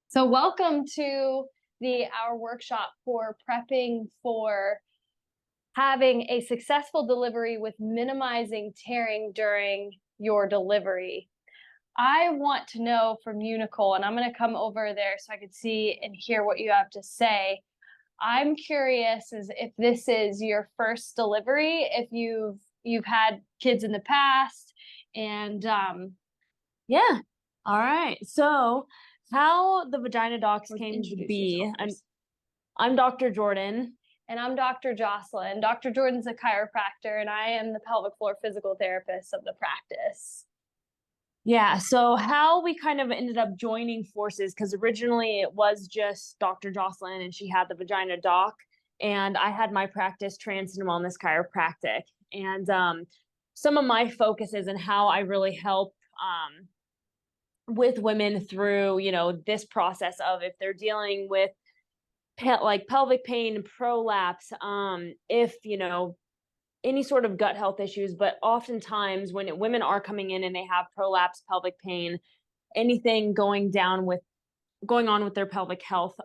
So welcome to our workshop for prepping for having a successful delivery with minimizing tearing during your delivery. I want to know from you, Nicole, and I'm going to come over there so I can see and hear what you have to say. I'm curious as if this is your first delivery, if you've had kids in the past, and Yeah. All right. So, how the vagina docs let's came to introduce be. yourself first. I'm Dr. Jordan. And I'm Dr. Jocelyn. Dr. Jordan's a chiropractor, and I am the pelvic floor physical therapist of the practice. Yeah. So, how we kind of ended up joining forces, because originally it was just Dr. Jocelyn and she had the vagina doc, and I had my practice trans and wellness chiropractic. And some of my focuses and how I really help with women through, this process of if they're dealing with like pelvic pain, prolapse, if any sort of gut health issues. But oftentimes when women are coming in and they have prolapse, pelvic pain, anything going on with their pelvic health,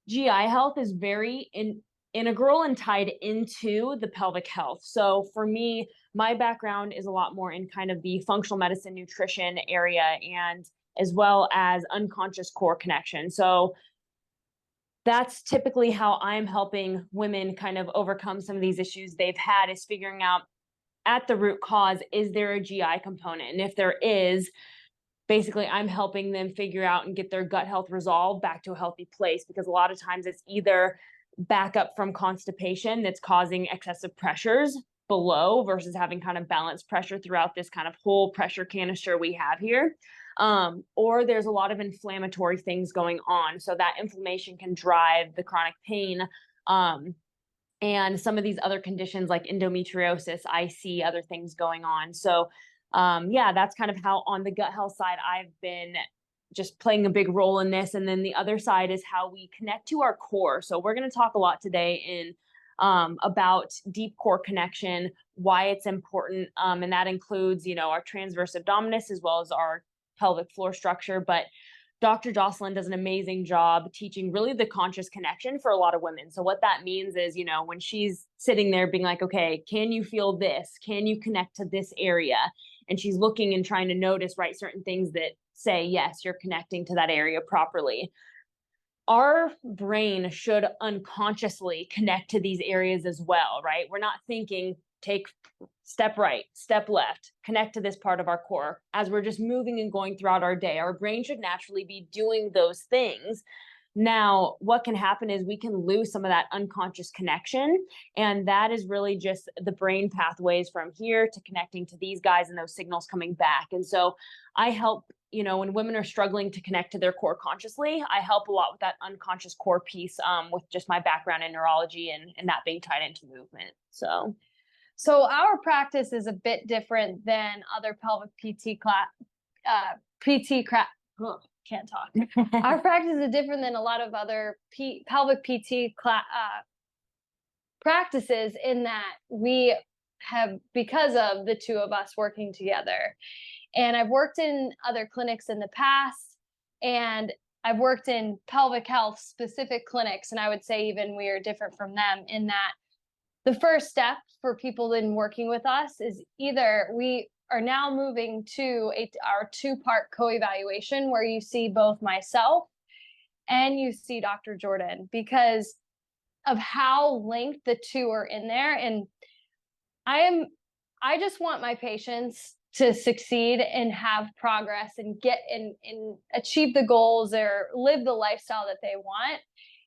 GI health is very integral and tied into the pelvic health. So for me, my background is a lot more in kind of the functional medicine nutrition area, and as well as unconscious core connection. So that's typically how I'm helping women kind of overcome some of these issues they've had, is figuring out at the root cause, is there a GI component? And if there is, basically I'm helping them figure out and get their gut health resolved back to a healthy place, because a lot of times it's either back up from constipation that's causing excessive pressures below versus having kind of balanced pressure throughout this kind of whole pressure canister we have here. Or there's a lot of inflammatory things going on. So that inflammation can drive the chronic pain, and some of these other conditions like endometriosis, I see other things going on. So yeah, that's kind of how on the gut health side, I've been just playing a big role in this. And then the other side is how we connect to our core. So we're going to talk a lot today in about deep core connection, why it's important. And that includes, our transverse abdominis as well as our pelvic floor structure. But Dr. Jocelyn does an amazing job teaching really the conscious connection for a lot of women. So what that means is, when she's sitting there being like, okay, can you feel this? Can you connect to this area? And she's looking and trying to notice, right, certain things that say, yes, you're connecting to that area properly. Our brain should unconsciously connect to these areas as well, right? We're not thinking, take step right, step left, connect to this part of our core. As we're just moving and going throughout our day, our brain should naturally be doing those things. Now, what can happen is we can lose some of that unconscious connection. And that is really just the brain pathways from here to connecting to these guys and those signals coming back. And so I help, when women are struggling to connect to their core consciously, I help a lot with that unconscious core piece, with just my background in neurology and that being tied into movement. So our practice is a bit different than other pelvic PT class, can't talk. Our practice is different than a lot of other pelvic PT practices in that we have, because of the two of us working together. And I've worked in other clinics in the past, and I've worked in pelvic health specific clinics. And I would say even we are different from them in that the first step for people in working with us is either we are now moving to our two-part co-evaluation where you see both myself and you see Dr. Jordan, because of how linked the two are in there. And I just want my patients to succeed and have progress and get and achieve the goals or live the lifestyle that they want.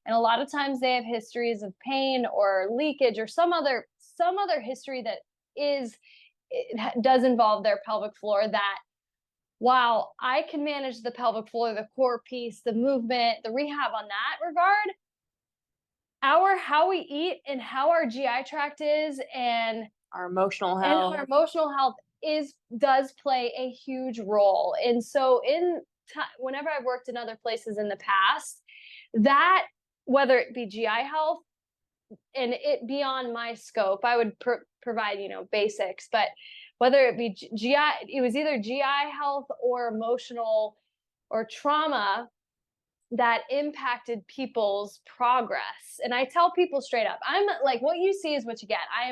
And a lot of times they have histories of pain or leakage or some other history that does involve their pelvic floor, that while I can manage the pelvic floor, the core piece, the movement, the rehab on that regard, how we eat and how our GI tract is and our emotional health. Does play a huge role. And so whenever I've worked in other places in the past, that whether it be GI health and it beyond my scope, I would provide, basics, but whether it be GI, it was either GI health or emotional or trauma that impacted people's progress. And I tell people straight up, I'm like, what you see is what you get. I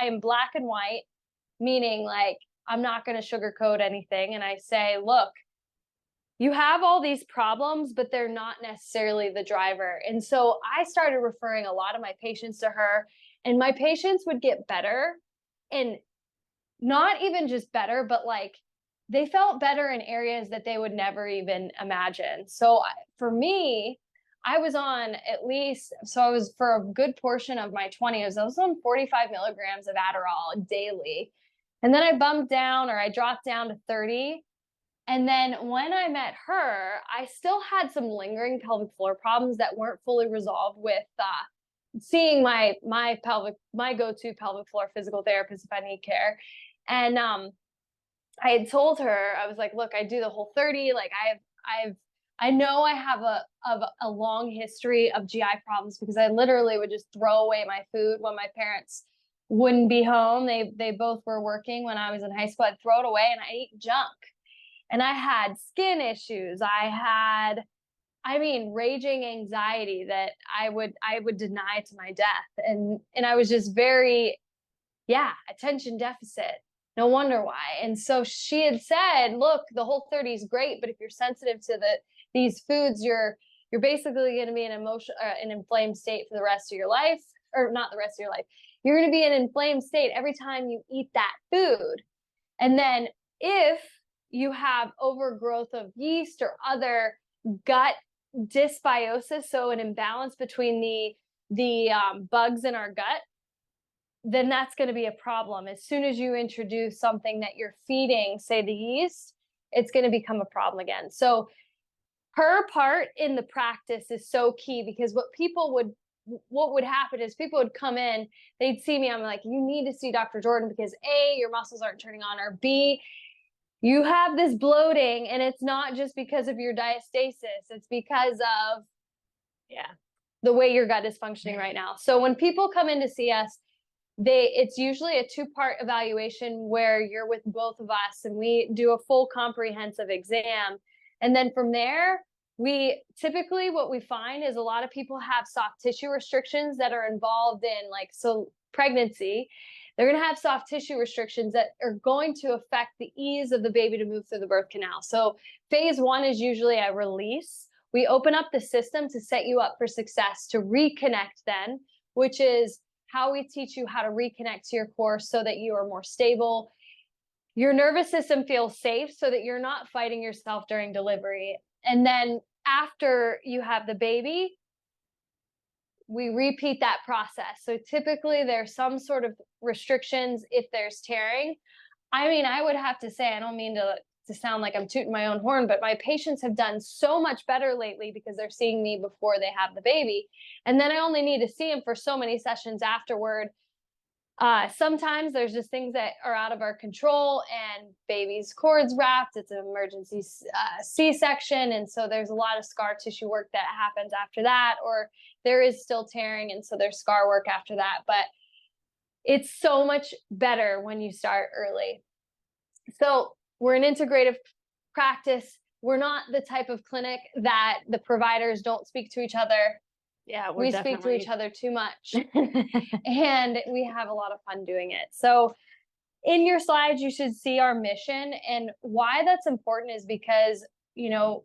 am black and white, meaning like, I'm not going to sugarcoat anything. And I say, look, you have all these problems, but they're not necessarily the driver. And so I started referring a lot of my patients to her, and my patients would get better, and not even just better, but like they felt better in areas that they would never even imagine. So for me, I was on at least, so I was for a good portion of my 20s, I was on 45 milligrams of Adderall daily. And then I bumped down, or I dropped down to 30. And then when I met her, I still had some lingering pelvic floor problems that weren't fully resolved with seeing my go-to pelvic floor physical therapist if I need care. And I had told her, I was like, look, I do the whole 30. Like I know I have a long history of GI problems because I literally would just throw away my food when my parents wouldn't be home. They both were working when I was in high school. I'd throw it away and I ate junk. And I had skin issues. I mean, raging anxiety that I would deny to my death. And I was just very, yeah, attention deficit. No wonder why. And so she had said, look, the whole 30 is great, but if you're sensitive to these foods, you're basically going to be in an inflamed state for the rest of your life, or not the rest of your life. You're going to be in an inflamed state every time you eat that food. And then if you have overgrowth of yeast or other gut dysbiosis, so an imbalance between the bugs in our gut, then that's going to be a problem. As soon as you introduce something that you're feeding, say the yeast, it's going to become a problem again. So her part in the practice is so key, because what would happen is people would come in, they'd see me, I'm like, you need to see Dr. Jordan because A, your muscles aren't turning on, or B, you have this bloating, and it's not just because of your diastasis, it's because of the way your gut is functioning right now. So when people come in to see us, it's usually a 2-part evaluation where you're with both of us and we do a full comprehensive exam. And then from there, we typically, what we find is a lot of people have soft tissue restrictions that are involved in, like, so pregnancy, they're going to have soft tissue restrictions that are going to affect the ease of the baby to move through the birth canal. So phase 1 is usually a release. We open up the system to set you up for success, to reconnect then, which is how we teach you how to reconnect to your core so that you are more stable. Your nervous system feels safe so that you're not fighting yourself during delivery. And then after you have the baby, we repeat that process. So typically there's some sort of restrictions if there's tearing. I mean, I would have to say, I don't mean to sound like I'm tooting my own horn, but my patients have done so much better lately because they're seeing me before they have the baby. And then I only need to see them for so many sessions afterward. Sometimes there's just things that are out of our control, and baby's cord's wrapped. It's an emergency C-section. And so there's a lot of scar tissue work that happens after that, or there is still tearing. And so there's scar work after that. But it's so much better when you start early. So we're an integrative practice. We're not the type of clinic that the providers don't speak to each other. Yeah, we speak to each other too much. And we have a lot of fun doing it. So in your slides, you should see our mission. And why that's important is because, we only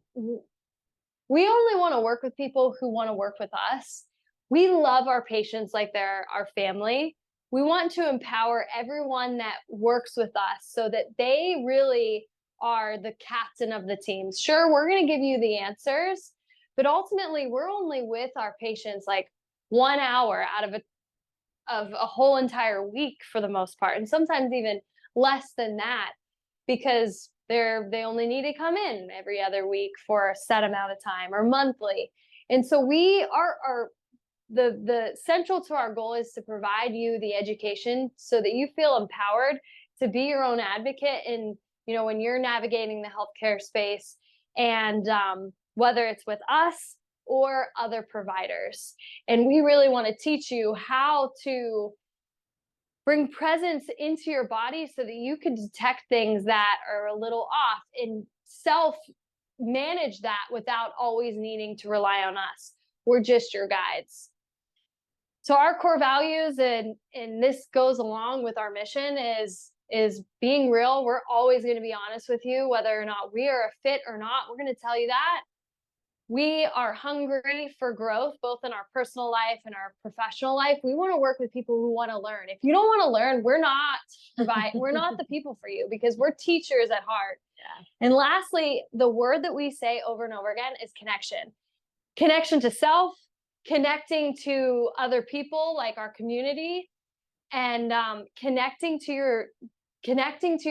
want to work with people who want to work with us. We love our patients like they're our family. We want to empower everyone that works with us so that they really are the captain of the team. Sure, we're going to give you the answers, but ultimately we're only with our patients like 1 hour out of a whole entire week for the most part, and sometimes even less than that, because they only need to come in every other week for a set amount of time or monthly. And so we are the central to our goal is to provide you the education so that you feel empowered to be your own advocate in, when you're navigating the healthcare space, and whether it's with us or other providers. And we really want to teach you how to bring presence into your body so that you can detect things that are a little off, and manage that without always needing to rely on us. We're just your guides. So our core values, and this goes along with our mission, is being real. We're always going to be honest with you, whether or not we are a fit or not. We're going to tell you that. We are hungry for growth, both in our personal life and our professional life. We want to work with people who want to learn. If you don't want to learn, we're not the people for you, because we're teachers at heart. Yeah. And lastly, the word that we say over and over again is connection. Connection to self, connecting to other people, like our community, and connecting to your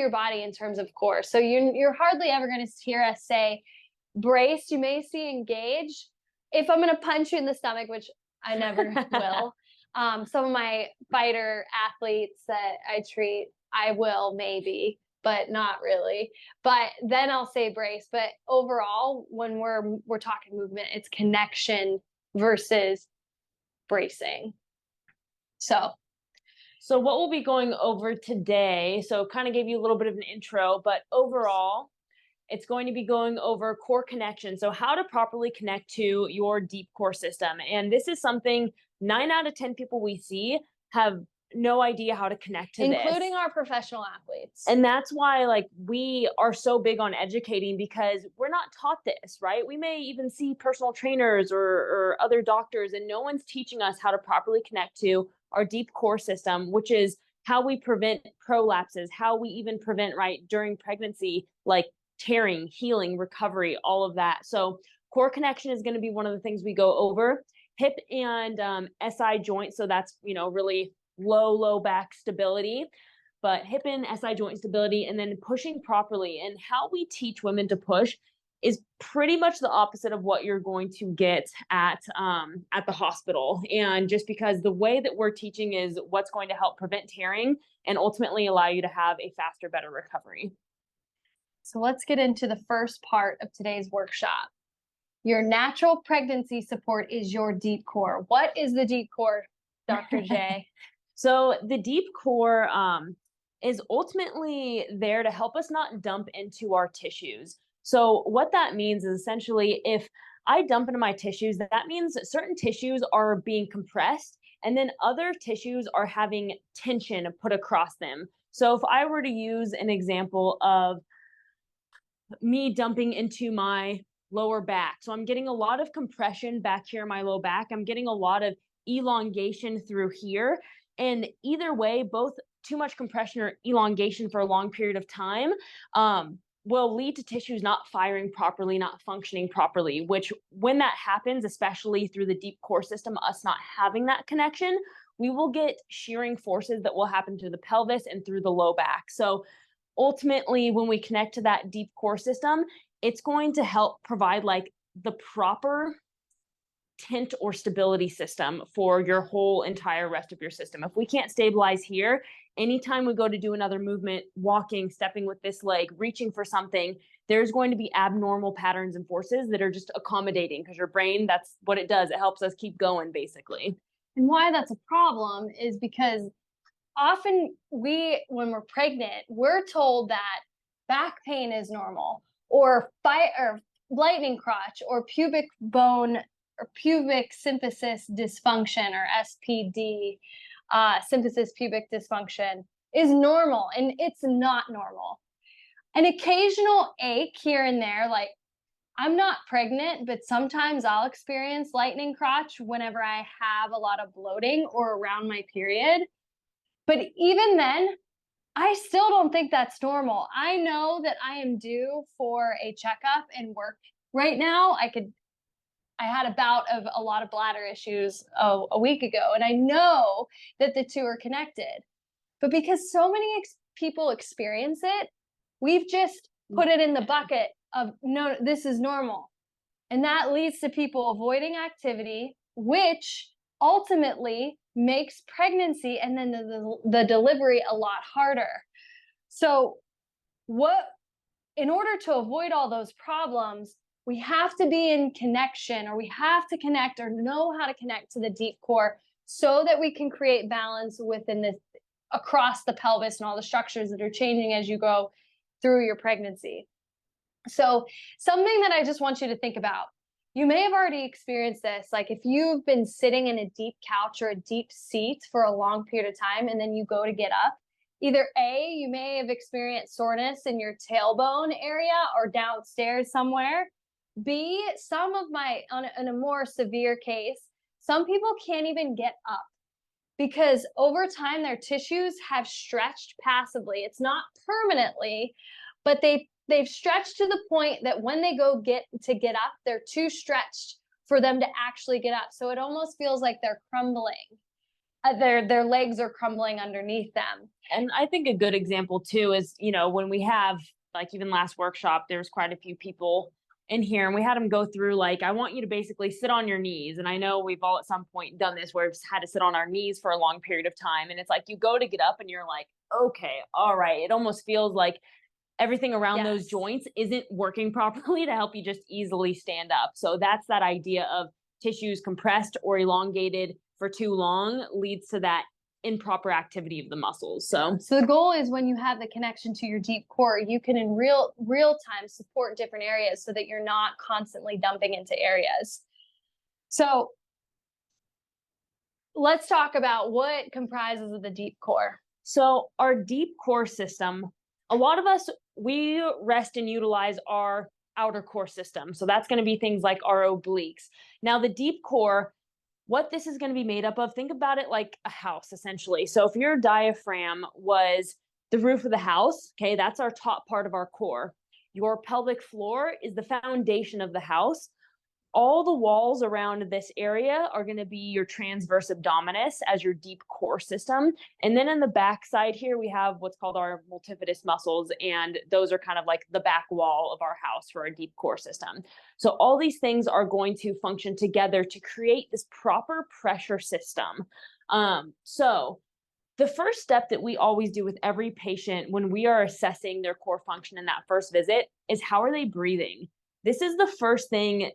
body in terms of core. So you're hardly ever going to hear us say brace. You may see engage. If I'm going to punch you in the stomach, which I never will, some of my fighter athletes that I treat, I will maybe, but not really. But then I'll say brace. But overall, when we're talking movement, it's connection versus bracing. So what we'll be going over today, so kind of gave you a little bit of an intro, but overall, it's going to be going over core connection. So how to properly connect to your deep core system. And this is something 9 out of 10 people we see have no idea how to connect to including this. our professional athletes. And that's why, like, we are so big on educating, because we're not taught this, right? We may even see personal trainers or other doctors, and no one's teaching us how to properly connect to our deep core system, which is how we prevent prolapses, how we even prevent, right, during pregnancy, like tearing, healing, recovery, all of that. So core connection is going to be one of the things we go over. Hip and SI joint, so that's, really low back stability, but hip and SI joint stability, and then pushing properly. And how we teach women to push is pretty much the opposite of what you're going to get at the hospital. And just because the way that we're teaching is what's going to help prevent tearing and ultimately allow you to have a faster, better recovery. So let's get into the first part of today's workshop. Your natural pregnancy support is your deep core. What is the deep core, Dr. J? So the deep core is ultimately there to help us not dump into our tissues. So what that means is essentially, if I dump into my tissues, that means that certain tissues are being compressed and then other tissues are having tension put across them. So if I were to use an example of me dumping into my lower back. So I'm getting a lot of compression back here in my low back. I'm getting a lot of elongation through here. And either way, both too much compression or elongation for a long period of time will lead to tissues not firing properly, not functioning properly, which when that happens, especially through the deep core system, us not having that connection, we will get shearing forces that will happen to the pelvis and through the low back. So ultimately, when we connect to that deep core system, it's going to help provide like the proper tent or stability system for your whole entire rest of your system. If we can't stabilize here, anytime we go to do another movement, walking, stepping with this leg, reaching for something, there's going to be abnormal patterns and forces that are just accommodating, because your brain, that's what it does. It helps us keep going, basically. And why that's a problem is because often when we're pregnant, we're told that back pain is normal, or lightning crotch, or pubic bone or pubic symphysis dysfunction, or SPD, symphysis pubic dysfunction, is normal, and it's not normal. An occasional ache here and there, like I'm not pregnant, but sometimes I'll experience lightning crotch whenever I have a lot of bloating or around my period. But even then, I still don't think that's normal. I know that I am due for a checkup and work right now. I had a bout of a lot of bladder issues a week ago, and I know that the two are connected. But because so many people experience it, we've just put it in the bucket of, no, this is normal. And that leads to people avoiding activity, which ultimately makes pregnancy and then the delivery a lot harder. So in order to avoid all those problems, we have to be in connection, or we have to connect or know how to connect to the deep core, so that we can create balance within across the pelvis and all the structures that are changing as you go through your pregnancy. So something that I just want you to think about, you may have already experienced this. Like if you've been sitting in a deep couch or a deep seat for a long period of time and then you go to get up, either A, you may have experienced soreness in your tailbone area or downstairs somewhere. B, in a more severe case, some people can't even get up because over time their tissues have stretched passively. It's not permanently, but they've stretched to the point that when they get up, they're too stretched for them to actually get up. So it almost feels like they're crumbling. Their legs are crumbling underneath them. And I think a good example too is, when we have, like, even last workshop, there's quite a few people in here and we had them go through, like, I want you to basically sit on your knees. And I know we've all at some point done this where we've had to sit on our knees for a long period of time. And it's like you go to get up and you're like, okay, all right. It almost feels like everything around those joints isn't working properly to help you just easily stand up. So that's that idea of tissues compressed or elongated for too long leads to that improper activity of the muscles. So the goal is when you have the connection to your deep core, you can in real time support different areas so that you're not constantly dumping into areas. So let's talk about what comprises of the deep core. So our deep core system, a lot of us, we rest and utilize our outer core system. So that's going to be things like our obliques. Now the deep core, what this is going to be made up of, think about it like a house essentially. So if your diaphragm was the roof of the house, okay, that's our top part of our core. Your pelvic floor is the foundation of the house. All the walls around this area are going to be your transverse abdominis as your deep core system. And then in the back side here, we have what's called our multifidus muscles. And those are kind of like the back wall of our house for our deep core system. So all these things are going to function together to create this proper pressure system. So the first step that we always do with every patient when we are assessing their core function in that first visit is, how are they breathing? This is the first thing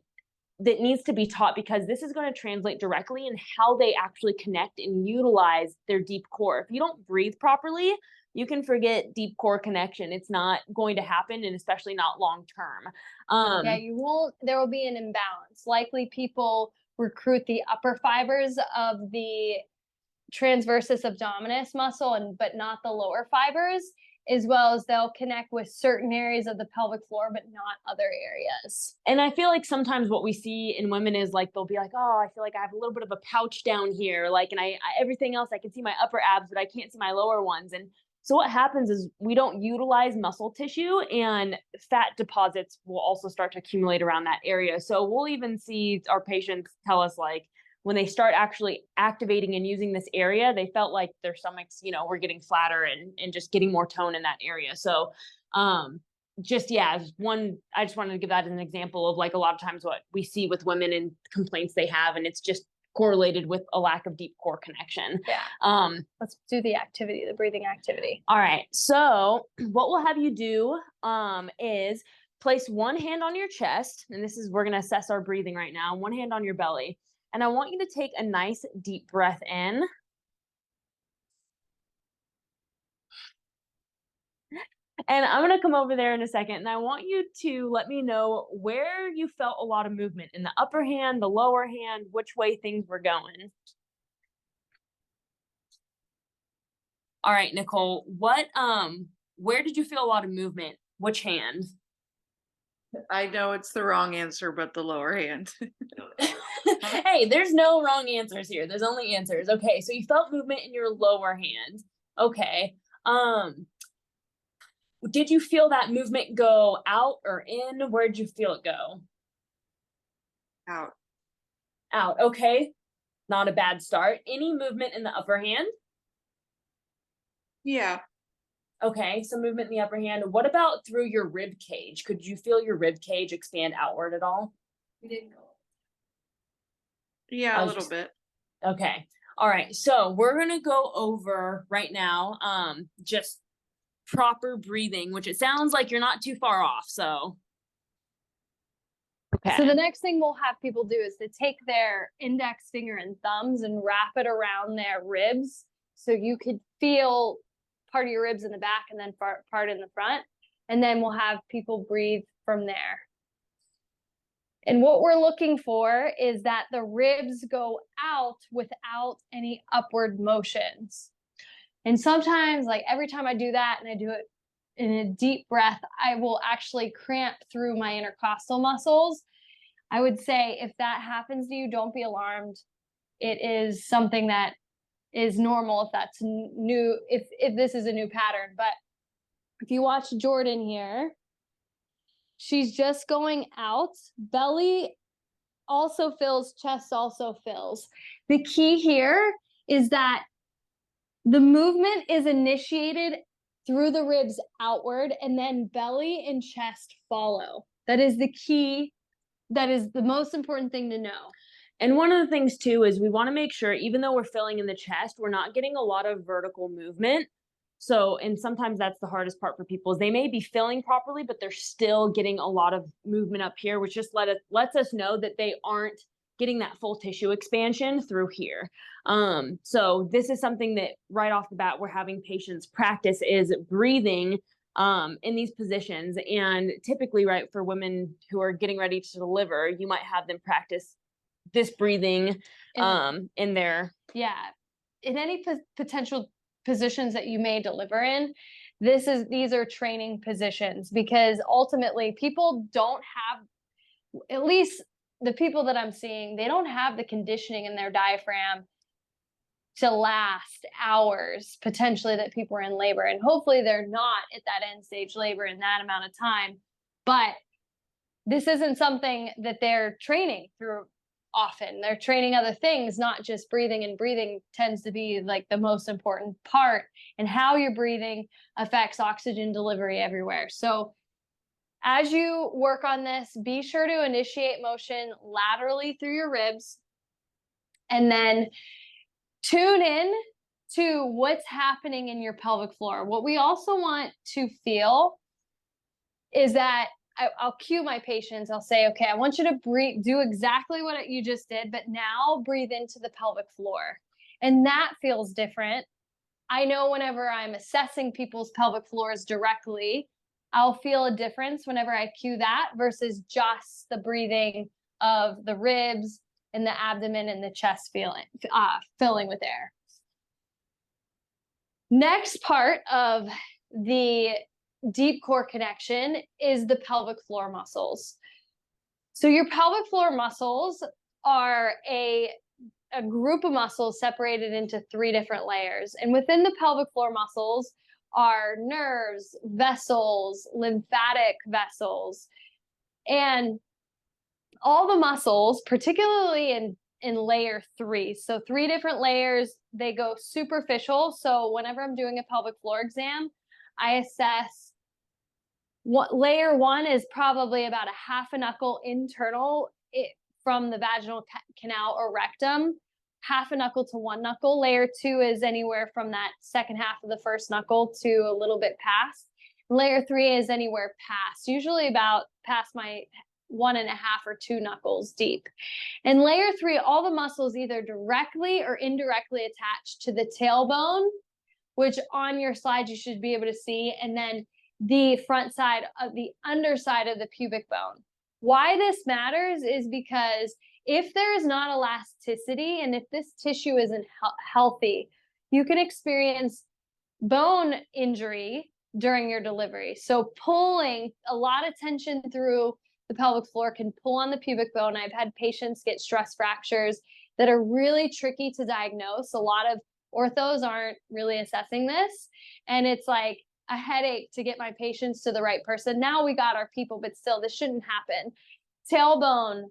that needs to be taught, because this is going to translate directly in how they actually connect and utilize their deep core. If you don't breathe properly, you can forget deep core connection. It's not going to happen, and especially not long term. You won't, there will be an imbalance. Likely people recruit the upper fibers of the transversus abdominis muscle but not the lower fibers, as well as they'll connect with certain areas of the pelvic floor, but not other areas. And I feel like sometimes what we see in women is like, they'll be like, oh, I feel like I have a little bit of a pouch down here. Like, and I everything else, I can see my upper abs, but I can't see my lower ones. And so what happens is we don't utilize muscle tissue, and fat deposits will also start to accumulate around that area. So we'll even see our patients tell us, like, when they start actually activating and using this area, they felt like their stomachs, were getting flatter and just getting more tone in that area. So I just wanted to give that as an example of, like, a lot of times what we see with women and complaints they have, and it's just correlated with a lack of deep core connection. Yeah. Let's do the breathing activity. All right. So what we'll have you do is place one hand on your chest, and we're going to assess our breathing right now. One hand on your belly. And I want you to take a nice deep breath in. And I'm going to come over there in a second, and I want you to let me know where you felt a lot of movement in the upper hand, the lower hand, which way things were going. All right, Nicole, where did you feel a lot of movement? Which hand? I know it's the wrong answer, but the lower hand. Hey, there's no wrong answers here. There's only answers. Okay, so you felt movement in your lower hand. Okay. Did you feel that movement go out or in? Where did you feel it go? Out. Out. Okay. Not a bad start. Any movement in the upper hand? Yeah. Okay, so movement in the upper hand. What about through your rib cage? Could you feel your rib cage expand outward at all? We didn't go. Yeah, a little bit. Okay. All right. So we're going to go over right now just proper breathing, which it sounds like you're not too far off. So okay. So the next thing we'll have people do is to take their index finger and thumbs and wrap it around their ribs, so you could feel part of your ribs in the back and then part in the front. And then we'll have people breathe from there. And what we're looking for is that the ribs go out without any upward motions. And sometimes, like every time I do that and I do it in a deep breath, I will actually cramp through my intercostal muscles. I would say if that happens to you, don't be alarmed. It is something that is normal if that's new, if this is a new pattern. But if you watch Jordan here, she's just going out. Belly also fills, chest also fills. The key here is that the movement is initiated through the ribs outward, and then belly and chest follow. That is the key. That is the most important thing to know. And one of the things too is we want to make sure, even though we're filling in the chest, we're not getting a lot of vertical movement. So, and sometimes that's the hardest part for people, is they may be filling properly, but they're still getting a lot of movement up here, which just lets us know that they aren't getting that full tissue expansion through here. So this is something that right off the bat, we're having patients practice is breathing in these positions. And typically, right, for women who are getting ready to deliver, you might have them practice this breathing in their, yeah, in any potential positions that you may deliver in. These are training positions, because ultimately people don't have, at least the people that I'm seeing, they don't have the conditioning in their diaphragm to last hours potentially that people are in labor. And hopefully they're not at that end stage labor in that amount of time. But this isn't something that they're training through often. They're training other things, not just breathing, and breathing tends to be like the most important part, and how you're breathing affects oxygen delivery everywhere. So as you work on this, be sure to initiate motion laterally through your ribs, and then tune in to what's happening in your pelvic floor. What we also want to feel is that I'll cue my patients. I'll say, okay, I want you to breathe, do exactly what you just did, but now breathe into the pelvic floor. And that feels different. I know whenever I'm assessing people's pelvic floors directly, I'll feel a difference whenever I cue that versus just the breathing of the ribs and the abdomen and the chest filling with air. Next part of the deep core connection is the pelvic floor muscles. So your pelvic floor muscles are a group of muscles separated into 3 different layers. And within the pelvic floor muscles are nerves, vessels, lymphatic vessels, and all the muscles, particularly in layer 3. So 3 different layers, they go superficial. So whenever I'm doing a pelvic floor exam, I assess what layer 1 is probably about a half a knuckle internal from the vaginal canal or rectum, half a knuckle to 1 knuckle. Layer 2 is anywhere from that second half of the first knuckle to a little bit past. Layer 3 is anywhere past, usually about past my 1.5 or 2 knuckles deep. And layer 3, all the muscles either directly or indirectly attached to the tailbone, which on your slides you should be able to see, and then the front side of the underside of the pubic bone. Why this matters is because if there is not elasticity and if this tissue isn't healthy, you can experience bone injury during your delivery. So pulling a lot of tension through the pelvic floor can pull on the pubic bone. I've had patients get stress fractures that are really tricky to diagnose. A lot of orthos aren't really assessing this, and it's like a headache to get my patients to the right person. Now we got our people, but still, this shouldn't happen. Tailbone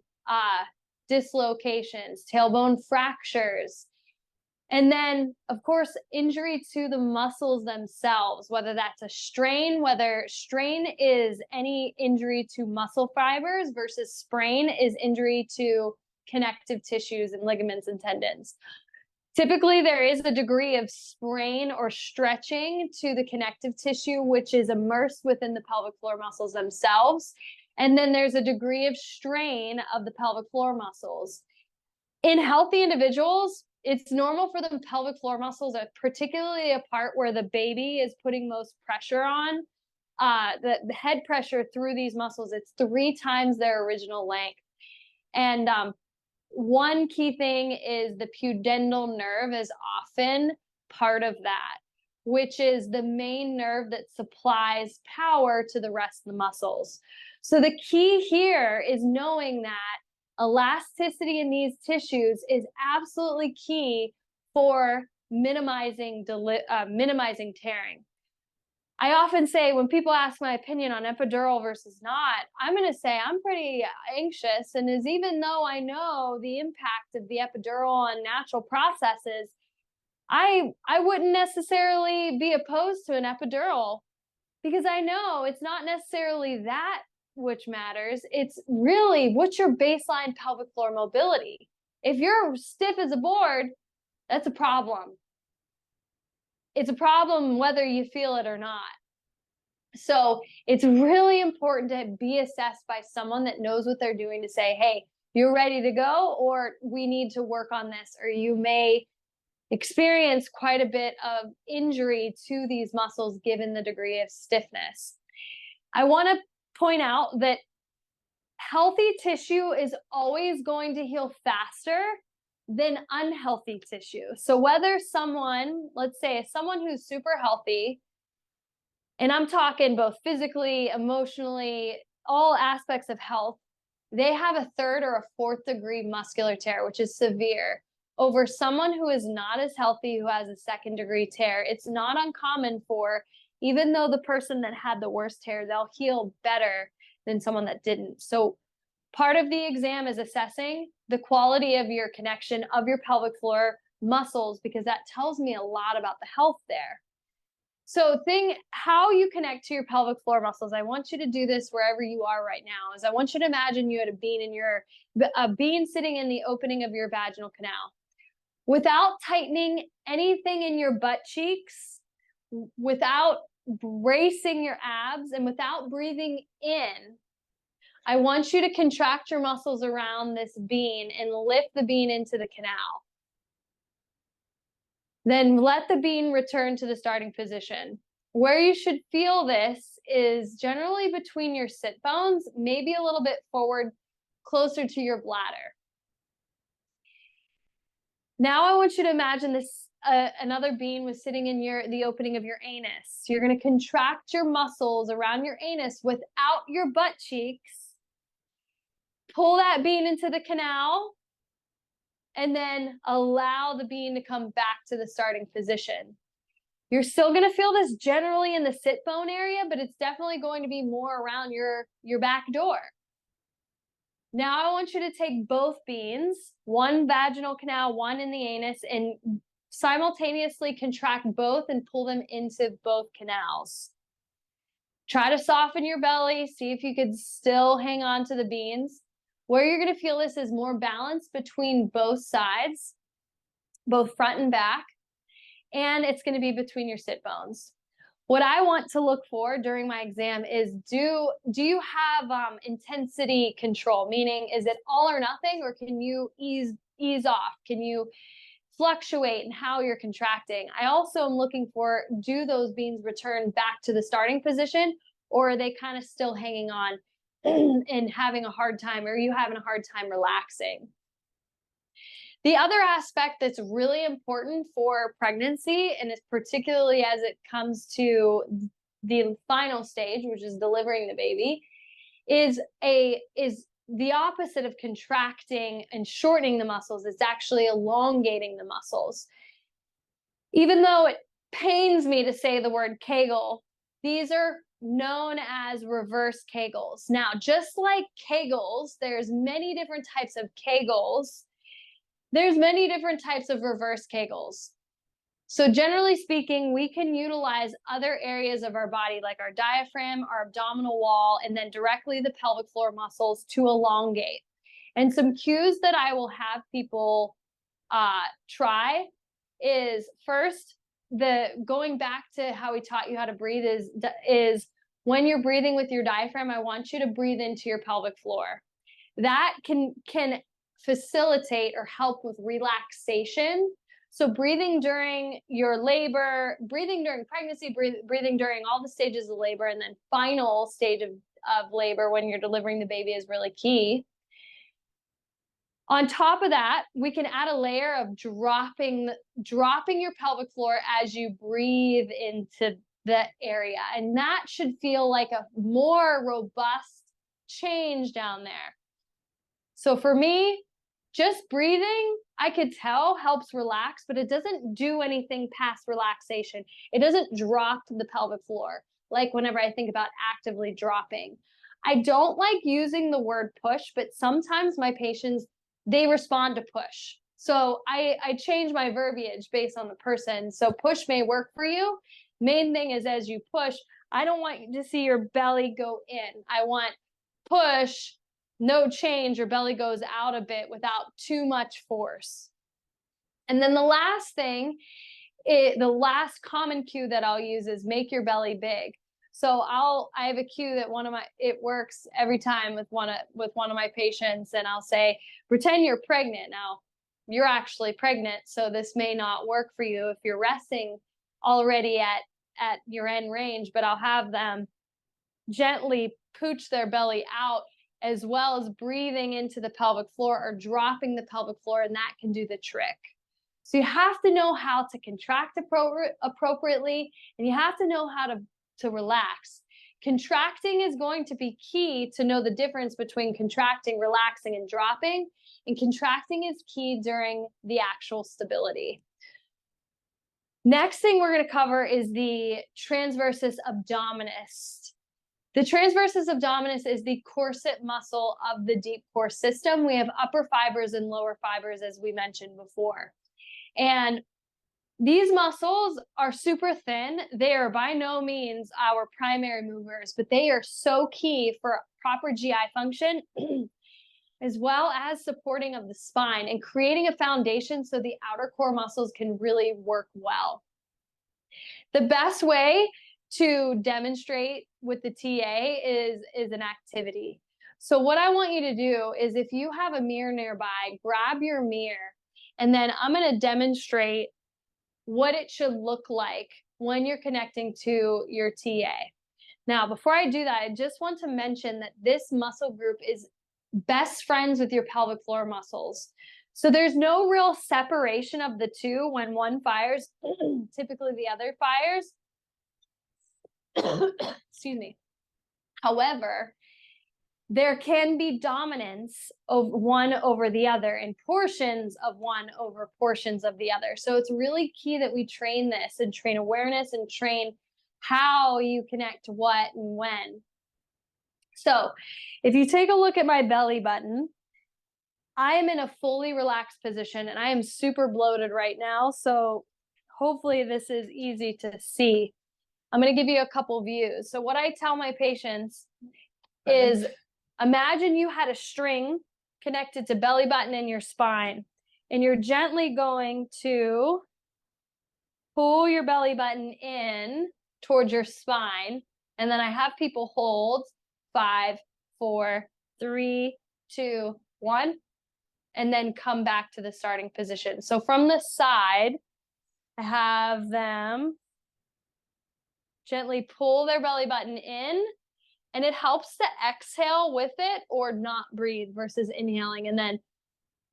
dislocations, tailbone fractures, and then, of course, injury to the muscles themselves, whether that's a strain, whether strain is any injury to muscle fibers versus sprain is injury to connective tissues and ligaments and tendons. Typically, there is a degree of sprain or stretching to the connective tissue, which is immersed within the pelvic floor muscles themselves. And then there's a degree of strain of the pelvic floor muscles. In healthy individuals, it's normal for the pelvic floor muscles, particularly a part where the baby is putting most pressure on, the head pressure through these muscles. It's 3 times their original length. And one key thing is the pudendal nerve is often part of that, which is the main nerve that supplies power to the rest of the muscles. So the key here is knowing that elasticity in these tissues is absolutely key for minimizing tearing. I often say when people ask my opinion on epidural versus not, I'm going to say I'm pretty anxious. And as even though I know the impact of the epidural on natural processes, I wouldn't necessarily be opposed to an epidural because I know it's not necessarily that which matters. It's really what's your baseline pelvic floor mobility. If you're stiff as a board, that's a problem. It's a problem whether you feel it or not. So it's really important to be assessed by someone that knows what they're doing to say, hey, you're ready to go, or we need to work on this, or you may experience quite a bit of injury to these muscles given the degree of stiffness. I want to point out that healthy tissue is always going to heal faster than unhealthy tissue. So whether someone, let's say someone who's super healthy, and I'm talking both physically, emotionally, all aspects of health, they have a 3rd or a 4th degree muscular tear, which is severe, over someone who is not as healthy, who has a 2nd degree tear. It's not uncommon for, even though the person that had the worst tear, they'll heal better than someone that didn't. So part of the exam is assessing the quality of your connection of your pelvic floor muscles, because that tells me a lot about the health there. So how you connect to your pelvic floor muscles, I want you to do this wherever you are right now, is I want you to imagine you had a bean sitting in the opening of your vaginal canal. Without tightening anything in your butt cheeks, without bracing your abs, and without breathing in, I want you to contract your muscles around this bean and lift the bean into the canal. Then let the bean return to the starting position. Where you should feel this is generally between your sit bones, maybe a little bit forward, closer to your bladder. Now I want you to imagine this, another bean was sitting in the opening of your anus. You're going to contract your muscles around your anus without your butt cheeks. Pull that bean into the canal, and then allow the bean to come back to the starting position. You're still going to feel this generally in the sit bone area, but it's definitely going to be more around your back door. Now I want you to take both beans, one vaginal canal, one in the anus, and simultaneously contract both and pull them into both canals. Try to soften your belly, see if you could still hang on to the beans. Where you're going to feel this is more balance between both sides, both front and back, and it's going to be between your sit bones. What I want to look for during my exam is, do you have intensity control? Meaning, is it all or nothing, or can you ease off? Can you fluctuate in how you're contracting? I also am looking for, do those beans return back to the starting position, or are they kind of still hanging on and having a hard time, or are you having a hard time relaxing? The other aspect that's really important for pregnancy, and it's particularly as it comes to the final stage, which is delivering the baby, is the opposite of contracting and shortening the muscles. It's actually elongating the muscles. Even though it pains me to say the word Kegel, these are known as reverse Kegels. Now, just like Kegels, there's many different types of Kegels. There's many different types of reverse Kegels. So generally speaking, we can utilize other areas of our body, like our diaphragm, our abdominal wall, and then directly the pelvic floor muscles to elongate. And some cues that I will have people try is, first, going back to how we taught you how to breathe is when you're breathing with your diaphragm, I want you to breathe into your pelvic floor. That can facilitate or help with relaxation. So breathing during your labor, breathing during pregnancy, breathing during all the stages of labor, and then final stage of labor when you're delivering the baby is really key. On top of that, we can add a layer of dropping your pelvic floor as you breathe into the area. And that should feel like a more robust change down there. So for me, just breathing, I could tell helps relax, but it doesn't do anything past relaxation. It doesn't drop the pelvic floor like whenever I think about actively dropping. I don't like using the word push, but sometimes my patients, they respond to push. So I change my verbiage based on the person. So push may work for you. Main thing is as you push, I don't want you to see your belly go in. I want push, no change, your belly goes out a bit without too much force. And then the last thing, the last common cue that I'll use is make your belly big. So I have a cue that it works every time with one of my patients, and I'll say, pretend you're pregnant. Now, you're actually pregnant, so this may not work for you if you're resting already at your end range, but I'll have them gently pooch their belly out as well as breathing into the pelvic floor or dropping the pelvic floor, and that can do the trick. So you have to know how to contract appropriately, and you have to know how to relax. Contracting is going to be key to know the difference between contracting, relaxing, and dropping. And contracting is key during the actual stability. Next thing we're going to cover is the transversus abdominis. The transversus abdominis is the corset muscle of the deep core system. We have upper fibers and lower fibers, as we mentioned before. And these muscles are super thin. They are by no means our primary movers, but they are so key for proper GI function, as well as supporting of the spine and creating a foundation so the outer core muscles can really work well. The best way to demonstrate with the TA is an activity. So what I want you to do is, if you have a mirror nearby, grab your mirror, and then I'm going to demonstrate what it should look like when you're connecting to your TA. Now, before I do that, I just want to mention that this muscle group is best friends with your pelvic floor muscles. So there's no real separation of the two. When one fires, typically the other fires. Excuse me. However, there can be dominance of one over the other and portions of one over portions of the other. So it's really key that we train this and train awareness and train how you connect to what and when. So if you take a look at my belly button, I am in a fully relaxed position and I am super bloated right now. So hopefully this is easy to see. I'm going to give you a couple views. So what I tell my patients is, imagine you had a string connected to belly button and your spine, and you're gently going to pull your belly button in towards your spine. And then I have people hold 5, 4, 3, 2, 1, and then come back to the starting position. So from the side, I have them gently pull their belly button in, and it helps to exhale with it or not breathe versus inhaling and then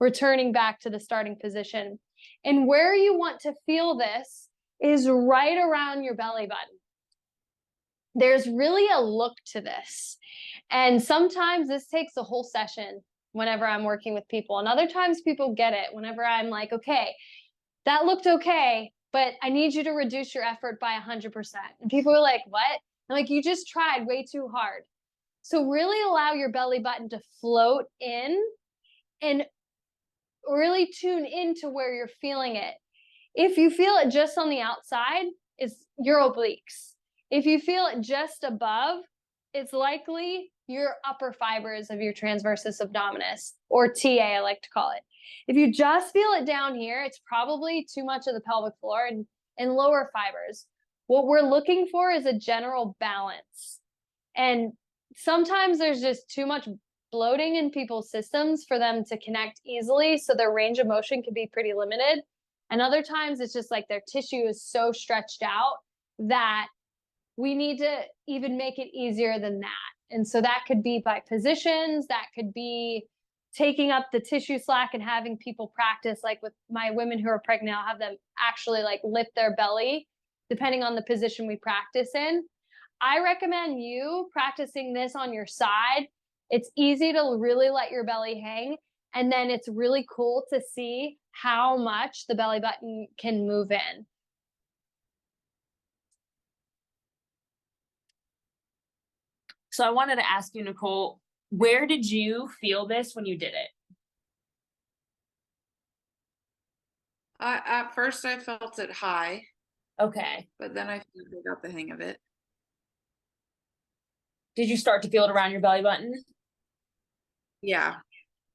returning back to the starting position. And where you want to feel this is right around your belly button. There's really a look to this. And sometimes this takes a whole session whenever I'm working with people. And other times people get it whenever I'm like, okay, that looked okay, but I need you to reduce your effort by 100%. And people are like, what? I'm like, you just tried way too hard. So really allow your belly button to float in and really tune into where you're feeling it. If you feel it just on the outside, it's your obliques. If you feel it just above, it's likely your upper fibers of your transversus abdominis, or TA, I like to call it. If you just feel it down here, it's probably too much of the pelvic floor and lower fibers. What we're looking for is a general balance. And sometimes there's just too much bloating in people's systems for them to connect easily, so their range of motion can be pretty limited. And other times it's just like their tissue is so stretched out that we need to even make it easier than that. And so that could be by positions, that could be taking up the tissue slack and having people practice. Like with my women who are pregnant, I'll have them actually like lift their belly depending on the position we practice in. I recommend you practicing this on your side. It's easy to really let your belly hang. And then it's really cool to see how much the belly button can move in. So I wanted to ask you, Nicole, where did you feel this when you did it? At first I felt it high, Okay. but then I think I got the hang of it. Did you start to feel it around your belly button? Yeah,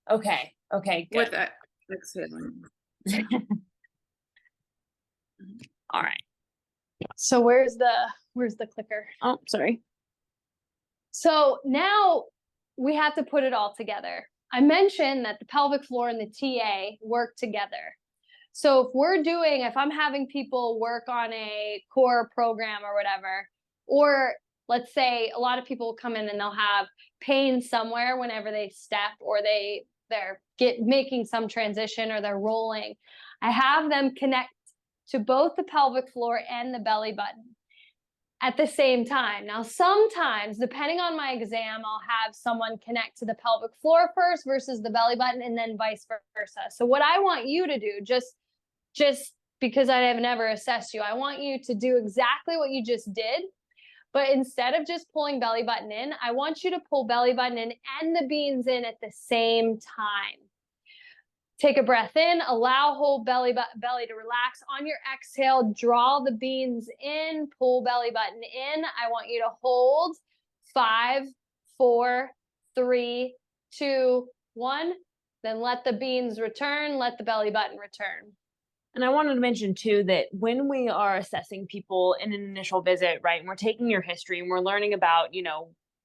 Okay. Okay, with good. exhaling. All right. So where's the clicker? Oh, sorry. So now we have to put it all together. I mentioned that the pelvic floor and the TA work together. So if I'm having people work on a core program or whatever, or let's say a lot of people come in and they'll have pain somewhere whenever they step, or they're making some transition, or they're rolling, I have them connect to both the pelvic floor and the belly button at the same time. Now, sometimes, depending on my exam, I'll have someone connect to the pelvic floor first versus the belly button, and then vice versa. So what I want you to do, just because I have never assessed you, I want you to do exactly what you just did. But instead of just pulling belly button in, I want you to pull belly button in and the beans in at the same time. Take a breath in, allow whole belly to relax. On your exhale, draw the beans in, pull belly button in. I want you to hold 5, 4, 3, 2, 1. Then let the beans return, let the belly button return. And I wanted to mention too that when we are assessing people in an initial visit, right, and we're taking your history and we're learning about,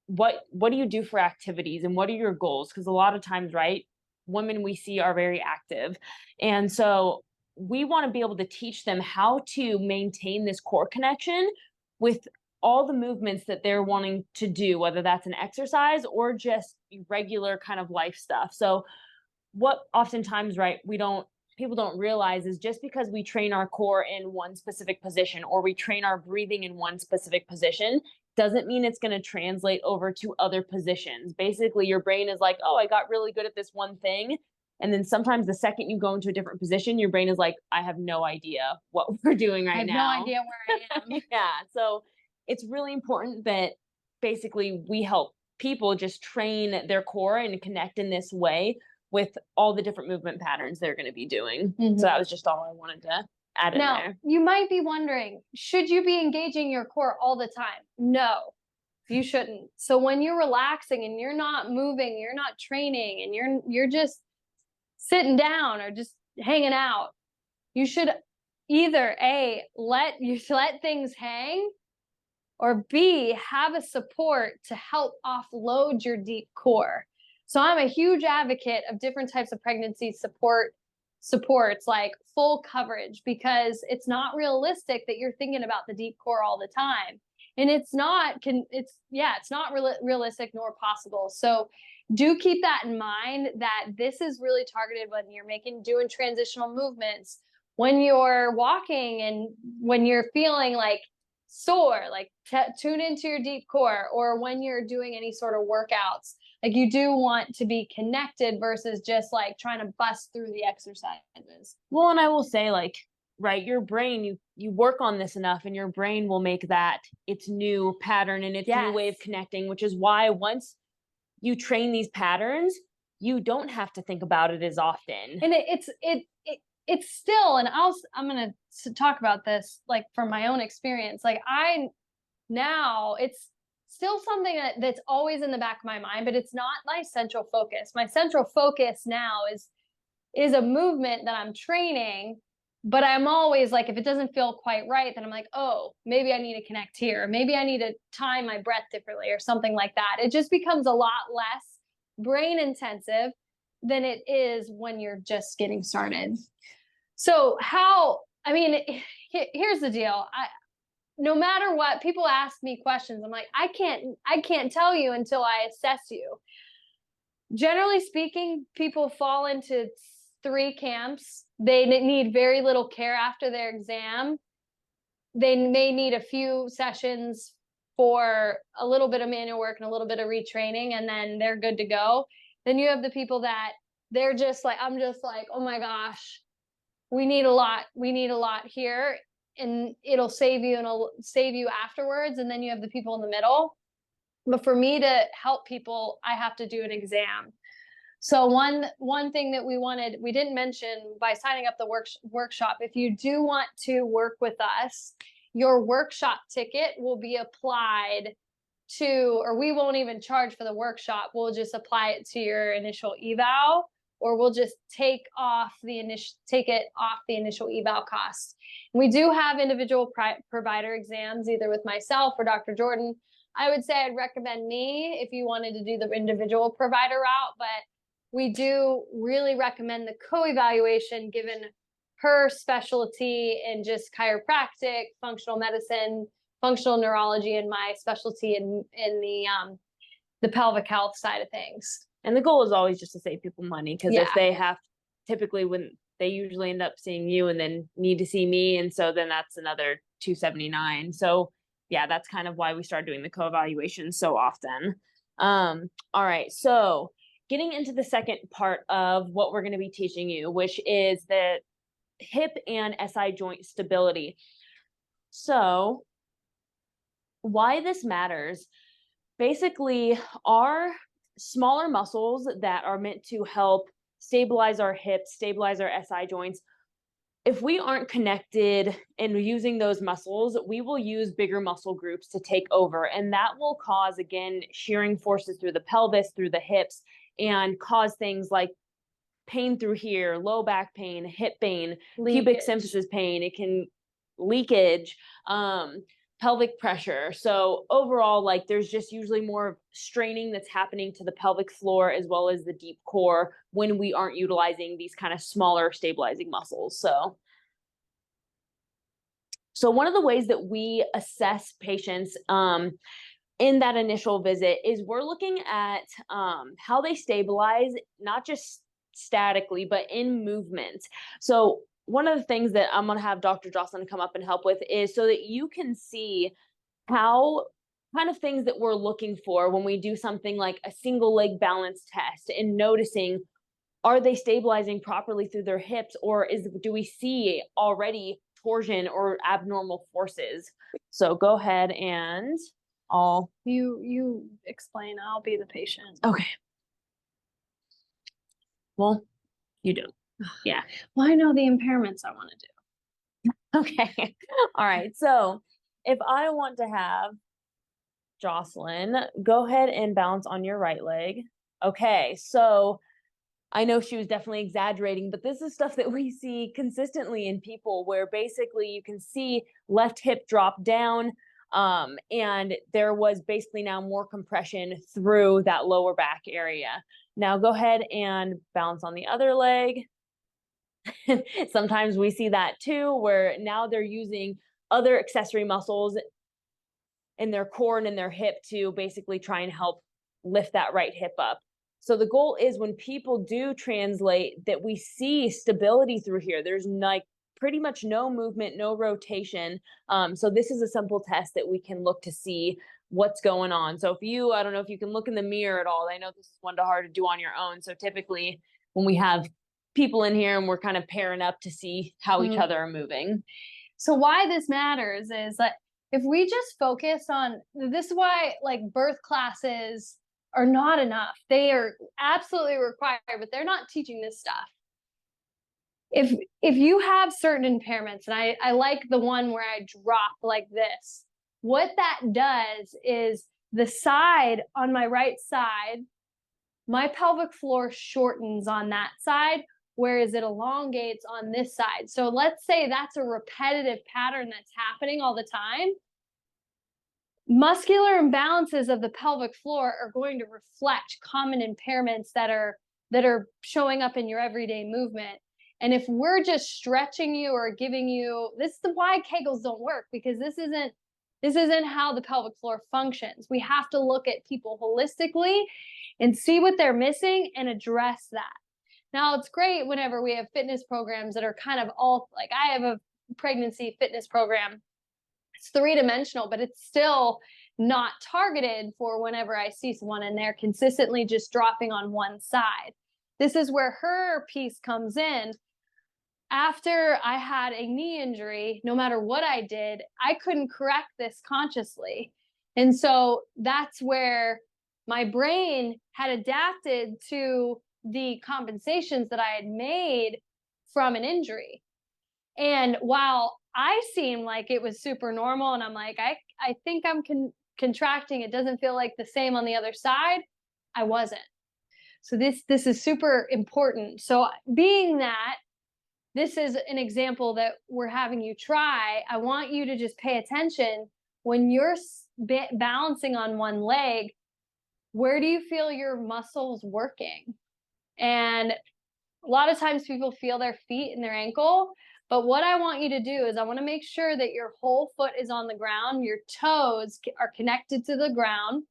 what do you do for activities and what are your goals? Because a lot of times, right, women we see are very active. And so we want to be able to teach them how to maintain this core connection with all the movements that they're wanting to do, whether that's an exercise or just regular kind of life stuff. So what oftentimes, right, people don't realize is just because we train our core in one specific position or we train our breathing in one specific position doesn't mean it's going to translate over to other positions. Basically, your brain is like, oh, I got really good at this one thing. And then sometimes the second you go into a different position, your brain is like, I have no idea what we're doing right now. I have no idea where I am. Yeah. So it's really important that basically we help people just train their core and connect in this way with all the different movement patterns they're going to be doing. Mm-hmm. So that was just all I wanted to add in there. Now, you might be wondering, should you be engaging your core all the time? No, you shouldn't. So when you're relaxing and you're not moving, you're not training, and you're just sitting down or just hanging out, you should either let things hang, or B, have a support to help offload your deep core. So I'm a huge advocate of different types of pregnancy supports like full coverage, because it's not realistic that you're thinking about the deep core all the time. And it's not realistic nor possible. So do keep that in mind, that this is really targeted when you're doing transitional movements, when you're walking, and when you're feeling like sore, like tune into your deep core, or when you're doing any sort of workouts. Like, you do want to be connected versus just like trying to bust through the exercises. Well, and I will say, like, right, your brain, you work on this enough and your brain will make that its new pattern and its new way of connecting, which is why once you train these patterns, you don't have to think about it as often. And it's still, and I'm going to talk about this like from my own experience. Like, it's still something that's always in the back of my mind, but it's not my central focus. My central focus now is a movement that I'm training, but I'm always like, if it doesn't feel quite right, then I'm like, oh, maybe I need to connect here. Maybe I need to time my breath differently or something like that. It just becomes a lot less brain intensive than it is when you're just getting started. So here's the deal. No matter what, people ask me questions. I'm like, I can't tell you until I assess you. Generally speaking, people fall into 3 camps. They need very little care after their exam. They may need a few sessions for a little bit of manual work and a little bit of retraining, and then they're good to go. Then you have the people that they're just like, I'm just like, oh my gosh, we need a lot here, and it'll save you afterwards. And then you have the people in the middle. But for me to help people, I have to do an exam. So one thing that we didn't mention by signing up the workshop, if you do want to work with us, your workshop ticket will be applied to, or we won't even charge for the workshop. We'll just apply it to your initial eval, or we'll just take it off the initial eval cost. We do have individual provider exams, either with myself or Dr. Jordan. I would say I'd recommend me if you wanted to do the individual provider route, but we do really recommend the co-evaluation given her specialty in just chiropractic, functional medicine, functional neurology, and my specialty in the pelvic health side of things. And the goal is always just to save people money, because Yeah. if they have, typically when they usually end up seeing you and then need to see me, and so then that's another $279. So yeah, that's kind of why we started doing the co-evaluation so often. All right, so getting into the second part of what we're going to be teaching you, which is the hip and SI joint stability. So why this matters, basically, our smaller muscles that are meant to help stabilize our hips, stabilize our SI joints, if we aren't connected and using those muscles, we will use bigger muscle groups to take over. And that will cause, again, shearing forces through the pelvis, through the hips, and cause things like pain through here, low back pain, hip pain, pubic symphysis pain. It can leakage, pelvic pressure. So overall, like, there's just usually more straining that's happening to the pelvic floor as well as the deep core when we aren't utilizing these kind of smaller stabilizing muscles. So one of the ways that we assess patients in that initial visit is we're looking at how they stabilize, not just statically, but in movement. So one of the things that I'm going to have Dr. Jocelyn come up and help with is so that you can see how kind of things that we're looking for when we do something like a single leg balance test, and noticing, are they stabilizing properly through their hips, or do we see already torsion or abnormal forces? So go ahead and you explain. I'll be the patient. Okay. Well, you do. Yeah. Well, I know the impairments I want to do. Okay. All right. So if I want to have Jocelyn, go ahead and balance on your right leg. Okay. So I know she was definitely exaggerating, but this is stuff that we see consistently in people, where basically you can see left hip drop down, and there was basically now more compression through that lower back area. Now go ahead and balance on the other leg. Sometimes we see that too, where now they're using other accessory muscles in their core and in their hip to basically try and help lift that right hip up. So the goal is, when people do translate, that we see stability through here. There's like pretty much no movement, no rotation. So this is a simple test that we can look to see what's going on. So I don't know if you can look in the mirror at all. I know this is one hard to do on your own. So typically when we have people in here and we're kind of pairing up to see how each other are moving. So why this matters is that if we just focus on, this is why like birth classes are not enough. They are absolutely required, but they're not teaching this stuff. If you have certain impairments, and I like the one where I drop like this, what that does is the side on my right side, my pelvic floor shortens on that side, whereas it elongates on this side. So let's say that's a repetitive pattern that's happening all the time. Muscular imbalances of the pelvic floor are going to reflect common impairments that are showing up in your everyday movement. And if we're just stretching you or giving you, this is why Kegels don't work, because this isn't how the pelvic floor functions. We have to look at people holistically and see what they're missing and address that. Now, it's great whenever we have fitness programs that are kind of all, like I have a pregnancy fitness program. It's three-dimensional, but it's still not targeted for whenever I see someone and they're consistently just dropping on one side. This is where her piece comes in. After I had a knee injury, no matter what I did, I couldn't correct this consciously. And so that's where my brain had adapted to the compensations that I had made from an injury. And while I seemed like it was super normal, and I'm like, I think I'm contracting, it doesn't feel like the same on the other side, I wasn't. So this is super important. So being that this is an example that we're having you try, I want you to just pay attention when you're balancing on one leg, where do you feel your muscles working? And a lot of times people feel their feet and their ankle, but what I want you to do is I want to make sure that your whole foot is on the ground, your toes are connected to the ground.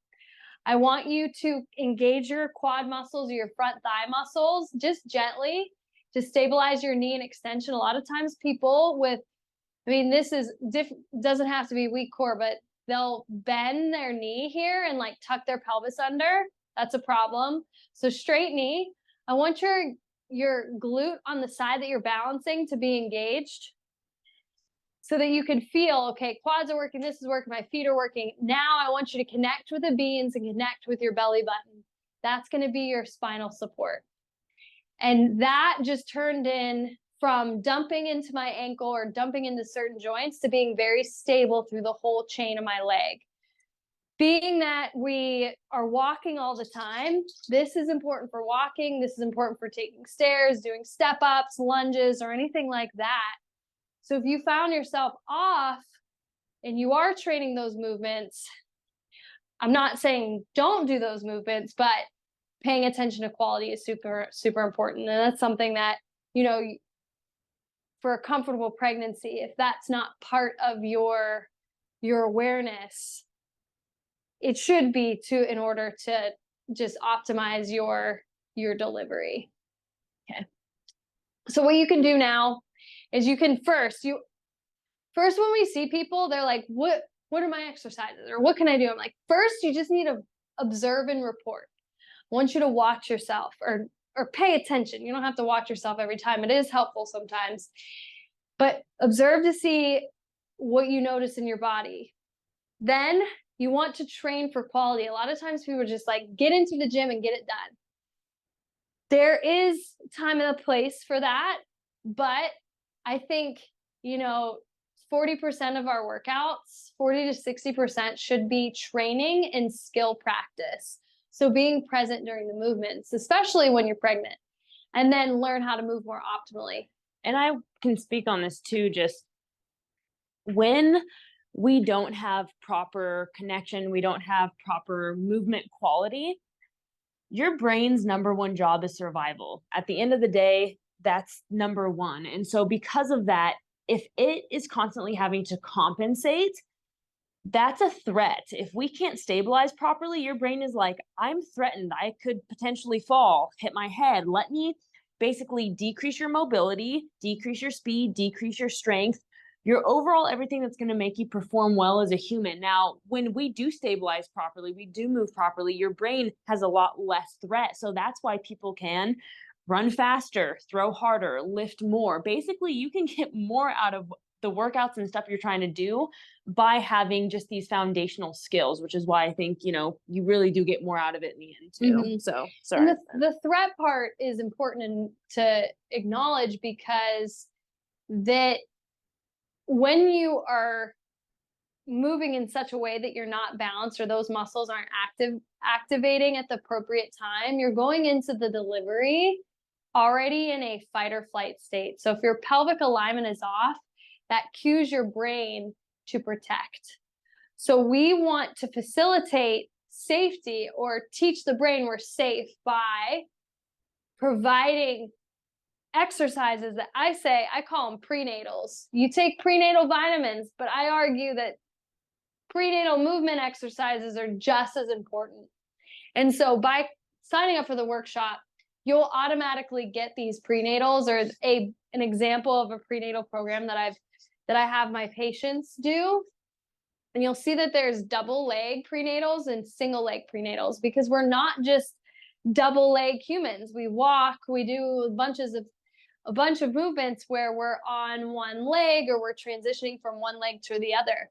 I want you to engage your quad muscles or your front thigh muscles just gently to stabilize your knee and extension. A lot of times people with, I mean, this is doesn't have to be weak core, but they'll bend their knee here and like tuck their pelvis under. That's a problem. So straight knee. I want your glute on the side that you're balancing to be engaged so that you can feel, okay, quads are working, this is working, my feet are working. Now I want you to connect with the beans and connect with your belly button. That's going to be your spinal support. And that just turned in from dumping into my ankle or dumping into certain joints to being very stable through the whole chain of my leg. Being that we are walking all the time, this is important for walking. This is important for taking stairs, doing step ups, lunges, or anything like that. So if you found yourself off and you are training those movements, I'm not saying don't do those movements, but paying attention to quality is super, super important. And that's something that, you know, for a comfortable pregnancy, if that's not part of your awareness, it should be in order to just optimize your delivery. Okay. So what you can do now is you can first when we see people, they're like, what are my exercises or what can I do? I'm like, first you just need to observe and report. I want you to watch yourself or pay attention. You don't have to watch yourself every time. It is helpful sometimes, but observe to see what you notice in your body. Then you want to train for quality. A lot of times people are just like, get into the gym and get it done. There is time and a place for that, but I think, 40% of our workouts, 40 to 60% should be training and skill practice. So being present during the movements, especially when you're pregnant, and then learn how to move more optimally. And I can speak on this too, just when we don't have proper connection, we don't have proper movement quality, your brain's number one job is survival. At the end of the day, that's number one. And so because of that, if it is constantly having to compensate, that's a threat. If we can't stabilize properly, your brain is like, I'm threatened. I could potentially fall, hit my head. Let me basically decrease your mobility, decrease your speed, decrease your strength, your overall everything that's going to make you perform well as a human. Now, when we do stabilize properly, we do move properly, your brain has a lot less threat. So that's why people can run faster, throw harder, lift more. Basically, you can get more out of the workouts and stuff you're trying to do by having just these foundational skills, which is why I think, you really do get more out of it in the end too. Mm-hmm. So, sorry. And the threat part is important to acknowledge, because that when you are moving in such a way that you're not balanced or those muscles aren't activating at the appropriate time, you're going into the delivery already in a fight or flight state. So if your pelvic alignment is off, that cues your brain to protect. So we want to facilitate safety or teach the brain we're safe by providing exercises that I say, I call them prenatals. You take prenatal vitamins, but I argue that prenatal movement exercises are just as important. And so by signing up for the workshop, you'll automatically get these prenatals, or an example of a prenatal program that I have my patients do. And you'll see that there's double leg prenatals and single leg prenatals, because we're not just double leg humans. We walk, we do a bunch of movements where we're on one leg, or we're transitioning from one leg to the other.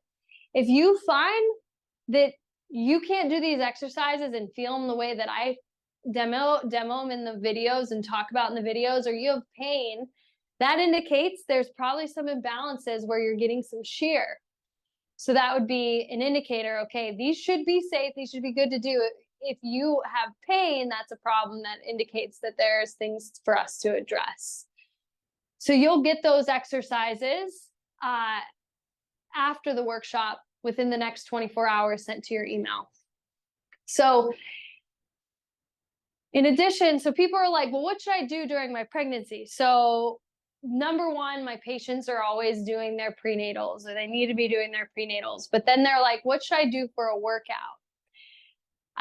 If you find that you can't do these exercises and feel them the way that I demo them in the videos and talk about in the videos, or you have pain, that indicates there's probably some imbalances where you're getting some shear. So that would be an indicator, okay, these should be safe, these should be good to do. If you have pain, that's a problem that indicates that there's things for us to address. So you'll get those exercises after the workshop within the next 24 hours sent to your email. So in addition, so people are like, well, what should I do during my pregnancy? So number one, my patients are always doing their prenatals, or they need to be doing their prenatals. But then they're like, what should I do for a workout?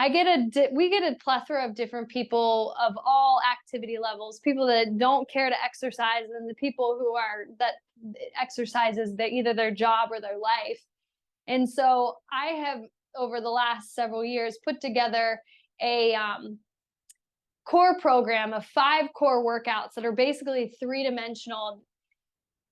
We get a plethora of different people of all activity levels, people that don't care to exercise, and the people who are that exercises that either their job or their life. And so I have, over the last several years, put together a core program of 5 core workouts that are basically 3-dimensional.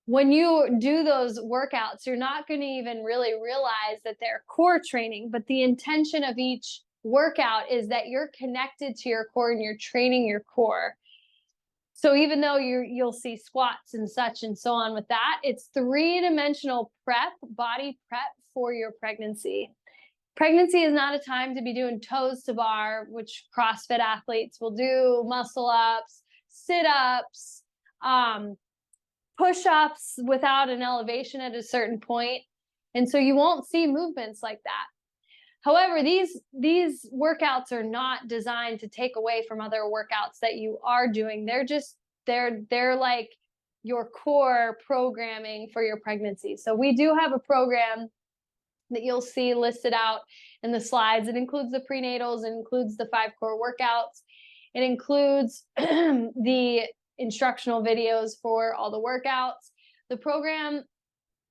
When you do those workouts, you're not going to even really realize that they're core training, but the intention of each workout is that you're connected to your core and you're training your core. So even though you'll see squats and such and so on with that, it's 3-dimensional prep, body prep for your pregnancy. Pregnancy is not a time to be doing toes to bar, which CrossFit athletes will do, muscle ups, sit-ups, push-ups without an elevation at a certain point. And so you won't see movements like that. However, these workouts are not designed to take away from other workouts that you are doing. They're like your core programming for your pregnancy. So we do have a program that you'll see listed out in the slides. It includes the prenatals, it includes the 5 core workouts, it includes the instructional videos for all the workouts. The program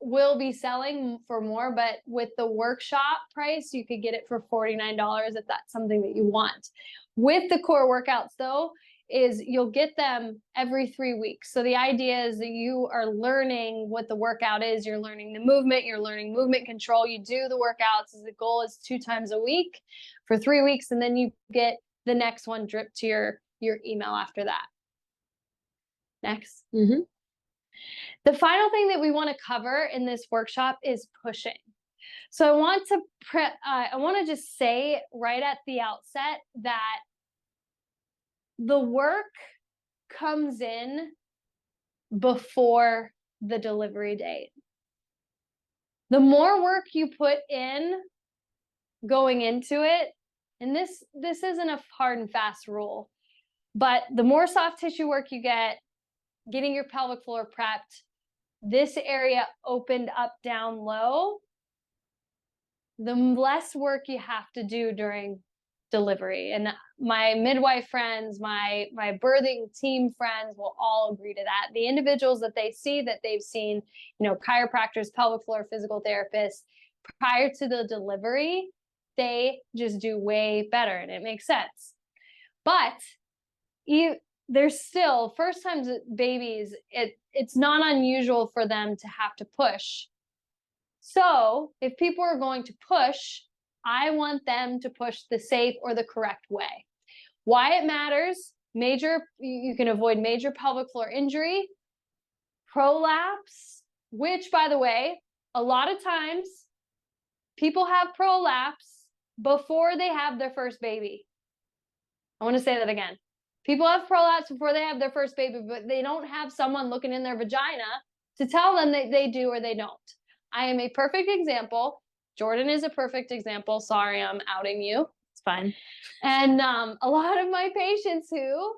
will be selling for more, but with the workshop price, you could get it for $49 if that's something that you want. With the core workouts though, is you'll get them every 3 weeks. So the idea is that you are learning what the workout is, you're learning the movement, you're learning movement control, you do the workouts, the goal is 2 times a week for 3 weeks, and then you get the next one dripped to your email after that. Next. The final thing that we want to cover in this workshop is pushing. So I want to just say right at the outset that the work comes in before the delivery date. The more work you put in going into it, and this isn't a hard and fast rule, but the more soft tissue work you get, getting your pelvic floor prepped, this area opened up down low, the less work you have to do during delivery. And my midwife friends, my birthing team friends will all agree to that. The individuals that they see, that they've seen, chiropractors, pelvic floor physical therapists prior to the delivery, they just do way better, and it makes sense. But there's still, first times babies, it's not unusual for them to have to push. So if people are going to push, I want them to push the safe or the correct way. Why it matters: you can avoid major pelvic floor injury, prolapse, which, by the way, a lot of times people have prolapse before they have their first baby. I want to say that again. People have prolapse before they have their first baby, but they don't have someone looking in their vagina to tell them that they do or they don't. I am a perfect example. Jordan is a perfect example. Sorry, I'm outing you. It's fine. And a lot of my patients who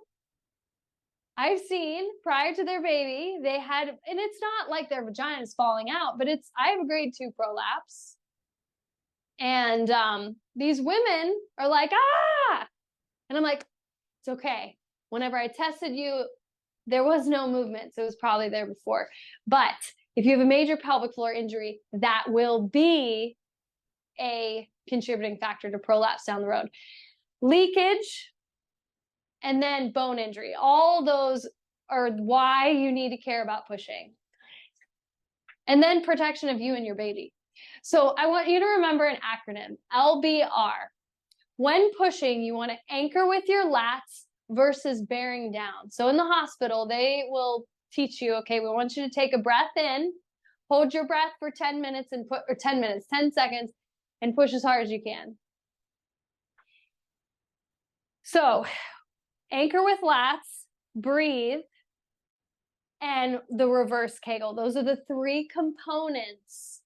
I've seen prior to their baby, they had, and it's not like their vagina is falling out, but I have a grade 2 prolapse. And these women are like, ah, and I'm like, it's okay. Whenever I tested you, there was no movement. So it was probably there before. But if you have a major pelvic floor injury, that will be a contributing factor to prolapse down the road. Leakage and then bone injury. All those are why you need to care about pushing. And then protection of you and your baby. So I want you to remember an acronym, LBR. When pushing, you want to anchor with your lats versus bearing down. So in the hospital, they will teach you, okay, we want you to take a breath in, hold your breath for 10 minutes and 10 seconds, and push as hard as you can. So anchor with lats, breathe, and the reverse Kegel. Those are the 3 components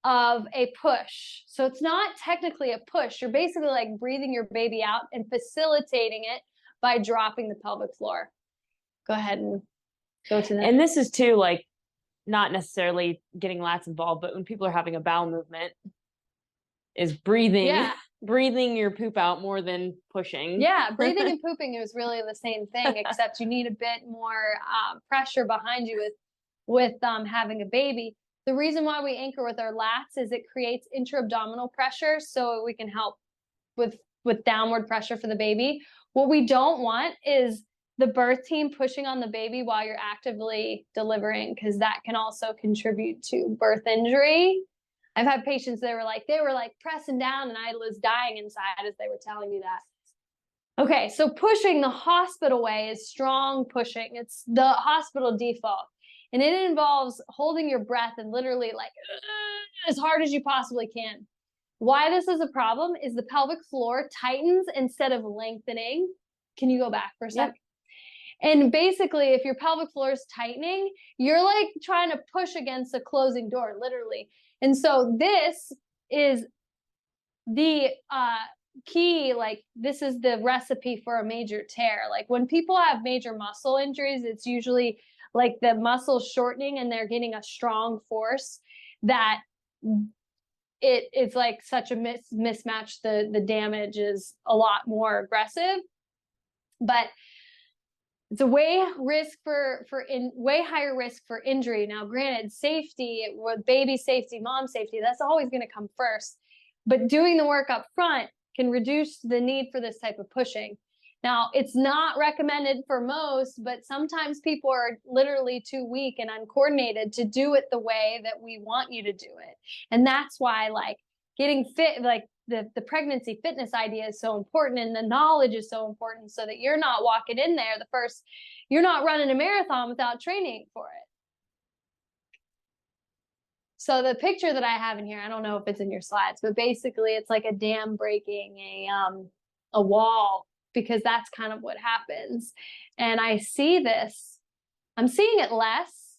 of a push. So it's not technically a push. You're basically like breathing your baby out and facilitating it by dropping the pelvic floor. Go ahead and go to the And this is too, like, not necessarily getting lats involved, but when people are having a bowel movement, is breathing, breathing your poop out more than pushing. Yeah, breathing and pooping is really the same thing, except you need a bit more pressure behind you with having a baby. The reason why we anchor with our lats is it creates intra-abdominal pressure, so we can help with downward pressure for the baby. What we don't want is the birth team pushing on the baby while you're actively delivering, because that can also contribute to birth injury. I've had patients that were like pressing down, and I was dying inside as they were telling me that. Okay, so pushing the hospital way is strong pushing. It's the hospital default. And it involves holding your breath and literally like as hard as you possibly can. Why this is a problem is the pelvic floor tightens instead of lengthening. Can you go back for a sec? Yep. And basically, if your pelvic floor is tightening, you're like trying to push against a closing door, literally. And so this is the key, like this is the recipe for a major tear. Like when people have major muscle injuries, it's usually like the muscles shortening and they're getting a strong force that it's like such a mismatch. The damage is a lot more aggressive, but it's a way higher risk for injury. Now, granted, safety, with baby safety, mom safety, that's always going to come first. But doing the work up front can reduce the need for this type of pushing. Now, it's not recommended for most, but sometimes people are literally too weak and uncoordinated to do it the way that we want you to do it. And that's why, like, getting fit, like the pregnancy fitness idea is so important, and the knowledge is so important, so that you're not walking in there you're not running a marathon without training for it. So the picture that I have in here, I don't know if it's in your slides, but basically it's like a dam breaking a wall, because that's kind of what happens. And I see this, I'm seeing it less.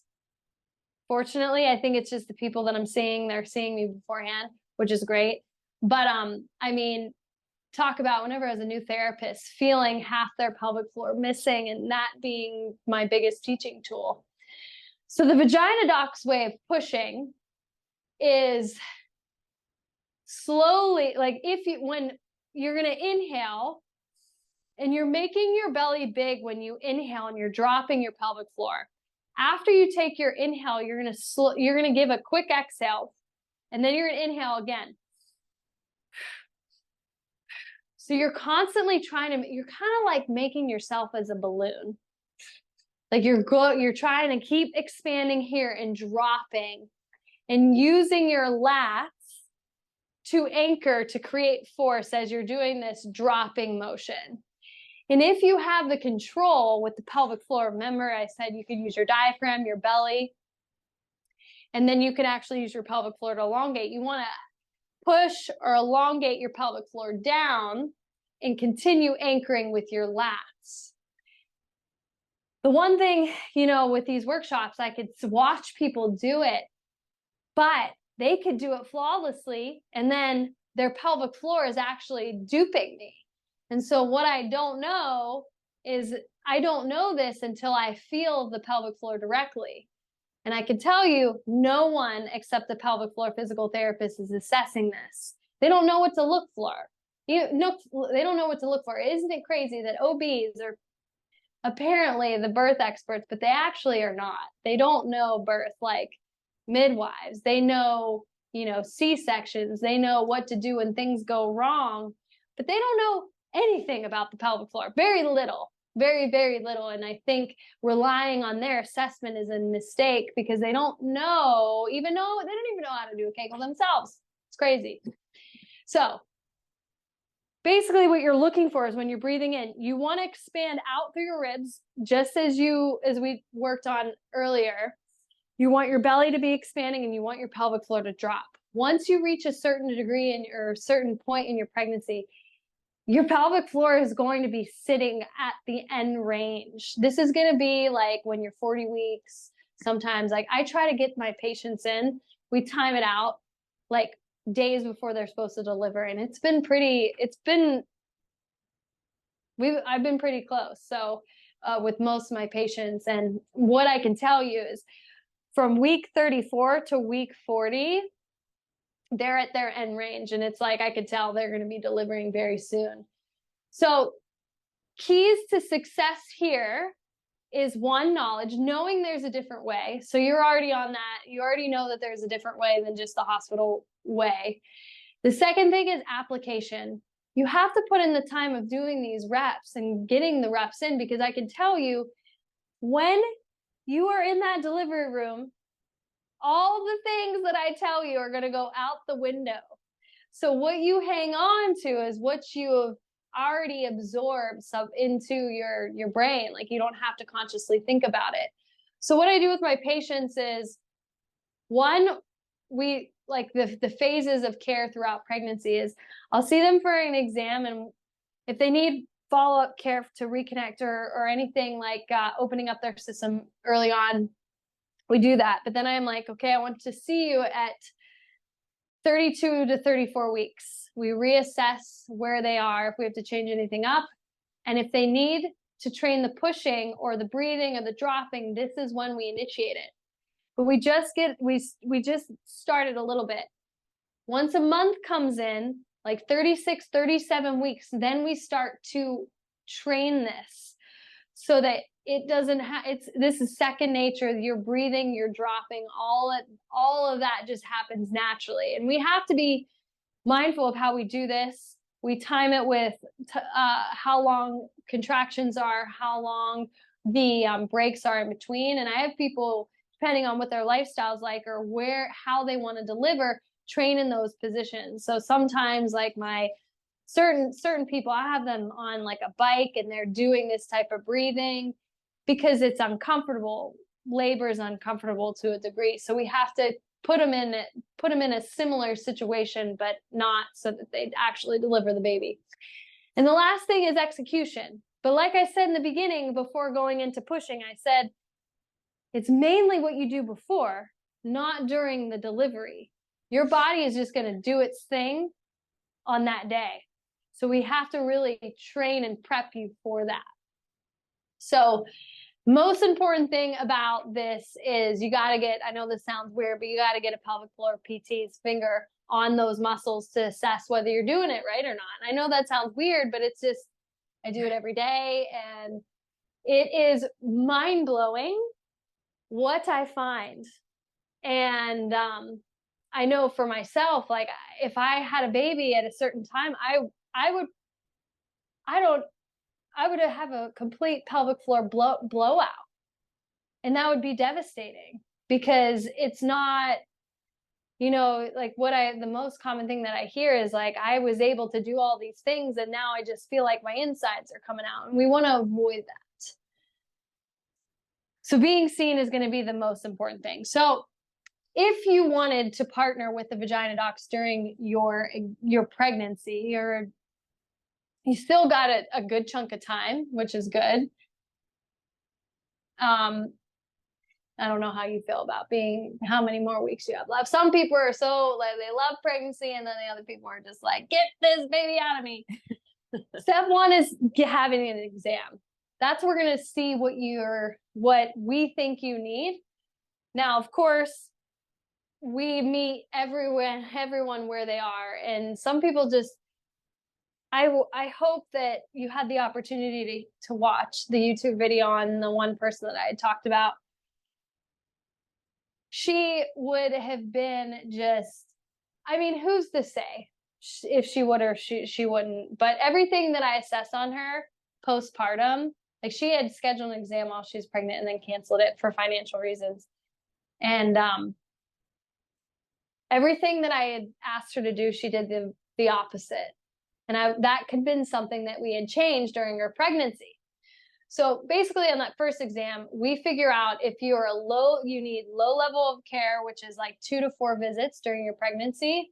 Fortunately, I think it's just the people that I'm seeing, they're seeing me beforehand, which is great. But I mean, talk about whenever as a new therapist, feeling half their pelvic floor missing, and that being my biggest teaching tool. So the vagina doc's way of pushing is slowly, like when you're going to inhale and you're making your belly big when you inhale and you're dropping your pelvic floor. After you take your inhale, you're going to give a quick exhale, and then you're going to inhale again. So you're constantly you're kind of like making yourself as a balloon. Like you're trying to keep expanding here and dropping, and using your lats to anchor to create force as you're doing this dropping motion. And if you have the control with the pelvic floor, remember I said you could use your diaphragm, your belly, and then you can actually use your pelvic floor to elongate. You want to push or elongate your pelvic floor down and continue anchoring with your lats. The one thing, with these workshops, I could watch people do it, but they could do it flawlessly, and then their pelvic floor is actually duping me. And so what I don't know is I don't know this until I feel the pelvic floor directly. And I can tell you, no one except the pelvic floor physical therapist is assessing this. They don't know what to look for. They don't know what to look for. Isn't it crazy that OBs are apparently the birth experts, but they actually are not. They don't know birth like midwives. They know, C-sections. They know what to do when things go wrong, but they don't know anything about the pelvic floor. Very little. Very, very little. And I think relying on their assessment is a mistake because they don't even know how to do a Kegel themselves. It's crazy. So basically what you're looking for is when you're breathing in, you want to expand out through your ribs, just as we worked on earlier. You want your belly to be expanding and you want your pelvic floor to drop. Once you reach a certain degree or a certain point in your pregnancy, your pelvic floor is going to be sitting at the end range. This is going to be like when you're 40 weeks. Sometimes, like, I try to get my patients in, we time it out like days before they're supposed to deliver. And I've been pretty close. So with most of my patients, and what I can tell you is from week 34 to week 40, they're at their end range. And it's like, I could tell they're going to be delivering very soon. So keys to success here is one, knowledge, knowing there's a different way. So you're already on that. You already know that there's a different way than just the hospital way. The second thing is application. You have to put in the time of doing these reps and getting the reps in, because I can tell you, when you are in that delivery room, all the things that I tell you are going to go out the window. So what you hang on to is what you have already absorbed into your brain. Like, you don't have to consciously think about it. So what I do with my patients is, one, we like the phases of care throughout pregnancy is I'll see them for an exam, and if they need follow-up care to reconnect or anything like opening up their system early on, we do that. But then I'm like, okay, I want to see you at 32 to 34 weeks. We reassess where they are, if we have to change anything up. And if they need to train the pushing or the breathing or the dropping, this is when we initiate it. But we just started a little bit. Once a month comes in, like 36, 37 weeks, then we start to train this so that it doesn't this is second nature. You're breathing, you're dropping, all of that just happens naturally. And we have to be mindful of how we do this. We time it with how long contractions are, how long the breaks are in between. And I have people, depending on what their lifestyle's like or how they want to deliver, train in those positions. So sometimes, like my certain people, I have them on like a bike and they're doing this type of breathing because it's uncomfortable. Labor is uncomfortable to a degree. So we have to put them in a similar situation, but not so that they actually deliver the baby. And the last thing is execution. But like I said in the beginning, before going into pushing, I said, it's mainly what you do before, not during the delivery. Your body is just going to do its thing on that day. So we have to really train and prep you for that. So most important thing about this is you got to get, I know this sounds weird, but you got to get a pelvic floor PT's finger on those muscles to assess whether you're doing it right or not. And I know that sounds weird, but it's just, I do it every day, and it is mind-blowing what I find. And I know for myself, like if I had a baby at a certain time, I would have a complete pelvic floor blowout. And that would be devastating, because it's not, like the most common thing that I hear is like, I was able to do all these things and now I just feel like my insides are coming out, and we want to avoid that. So being seen is going to be the most important thing. So if you wanted to partner with the Vagina Docs during your pregnancy, you still got a good chunk of time, which is good. I don't know how you feel about how many more weeks you have left. Some people are so like, they love pregnancy, and then the other people are just like, get this baby out of me. Step one is having an exam. we're going to see what we think you need. Now, of course, we meet everyone where they are. And some people just, I hope that you had the opportunity to watch the YouTube video on the one person that I had talked about. She would have been just, I mean, who's to say if she would or she wouldn't, but everything that I assessed on her postpartum, like she had scheduled an exam while she was pregnant and then canceled it for financial reasons. And everything that I had asked her to do, she did the opposite. And that could have been something that we had changed during her pregnancy. So basically on that first exam, we figure out if you need low level of care, which is like 2 to 4 visits during your pregnancy,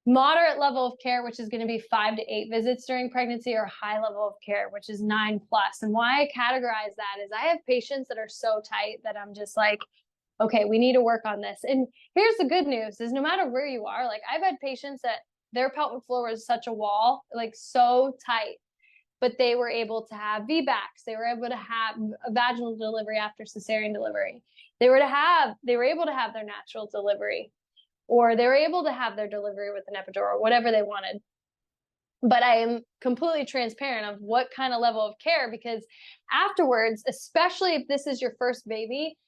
moderate level of care, which is going to be 5 to 8 visits during pregnancy, or high level of care, which is 9+. And why I categorize that is I have patients that are so tight that I'm just like, okay, we need to work on this. And here's the good news is no matter where you are, like I've had patients that their pelvic floor was such a wall, like so tight, but they were able to have VBACs. They were able to have a vaginal delivery after cesarean delivery. They were able to have their natural delivery, or they were able to have their delivery with an epidural, whatever they wanted. But I am completely transparent of what kind of level of care, because afterwards, especially if this is your first baby,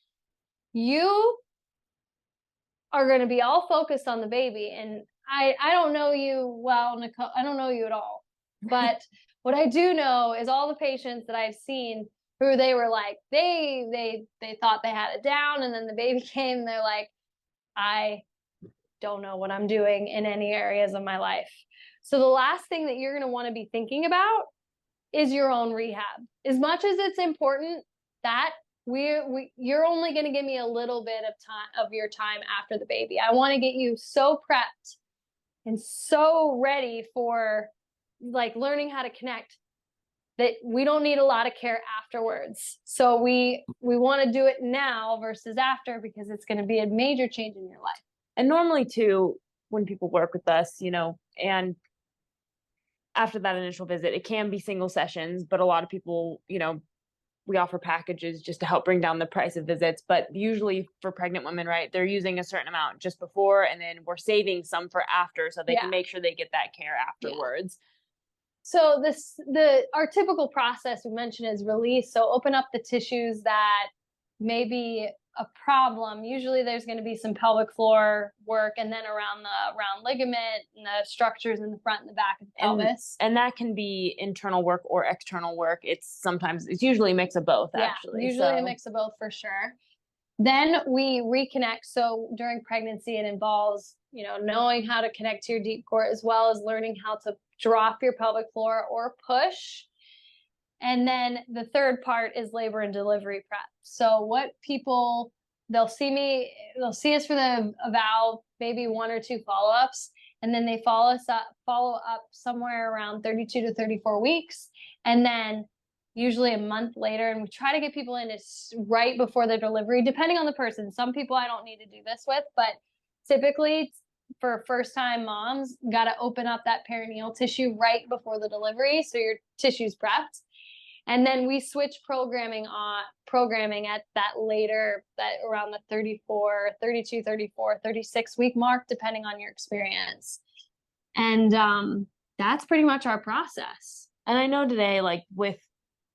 you are going to be all focused on the baby. And I don't know you well, Nicole. I don't know you at all. But what I do know is all the patients that I've seen who they were like, they thought they had it down, and then the baby came and they're like, I don't know what I'm doing in any areas of my life. So the last thing that you're going to want to be thinking about is your own rehab. As much as it's important that you're only going to give me a little bit of time of your time after the baby. I want to get you so prepped and so ready for like learning how to connect that we don't need a lot of care afterwards. So we want to do it now versus after, because it's going to be a major change in your life. And normally too, when people work with us, you know, and after that initial visit, it can be single sessions, but a lot of people, you know, we offer packages just to help bring down the price of visits. But usually for pregnant women, right, they're using a certain amount just before, and then we're saving some for after, so they can make sure they get that care afterwards. So our typical process we mentioned is release. So open up the tissues that may be a problem. Usually there's going to be some pelvic floor work, and then around the round ligament and the structures in the front and the back of the pelvis. And that can be internal work or external work. It's usually a mix of both, actually. Usually a mix of both for sure. Then we reconnect. So during pregnancy, it involves, you know, knowing how to connect to your deep core, as well as learning how to drop your pelvic floor or push. And then the third part is labor and delivery prep. So they'll see us for the eval, maybe 1 or 2 follow-ups, and then they follow up somewhere around 32 to 34 weeks. And then usually a month later, and we try to get people in right before their delivery, depending on the person. Some people I don't need to do this with, but typically for first-time moms, got to open up that perineal tissue right before the delivery, so your tissue's prepped. And then we switch programming at that around the 32, 34, 36 week mark, depending on your experience. And that's pretty much our process. And I know today, like with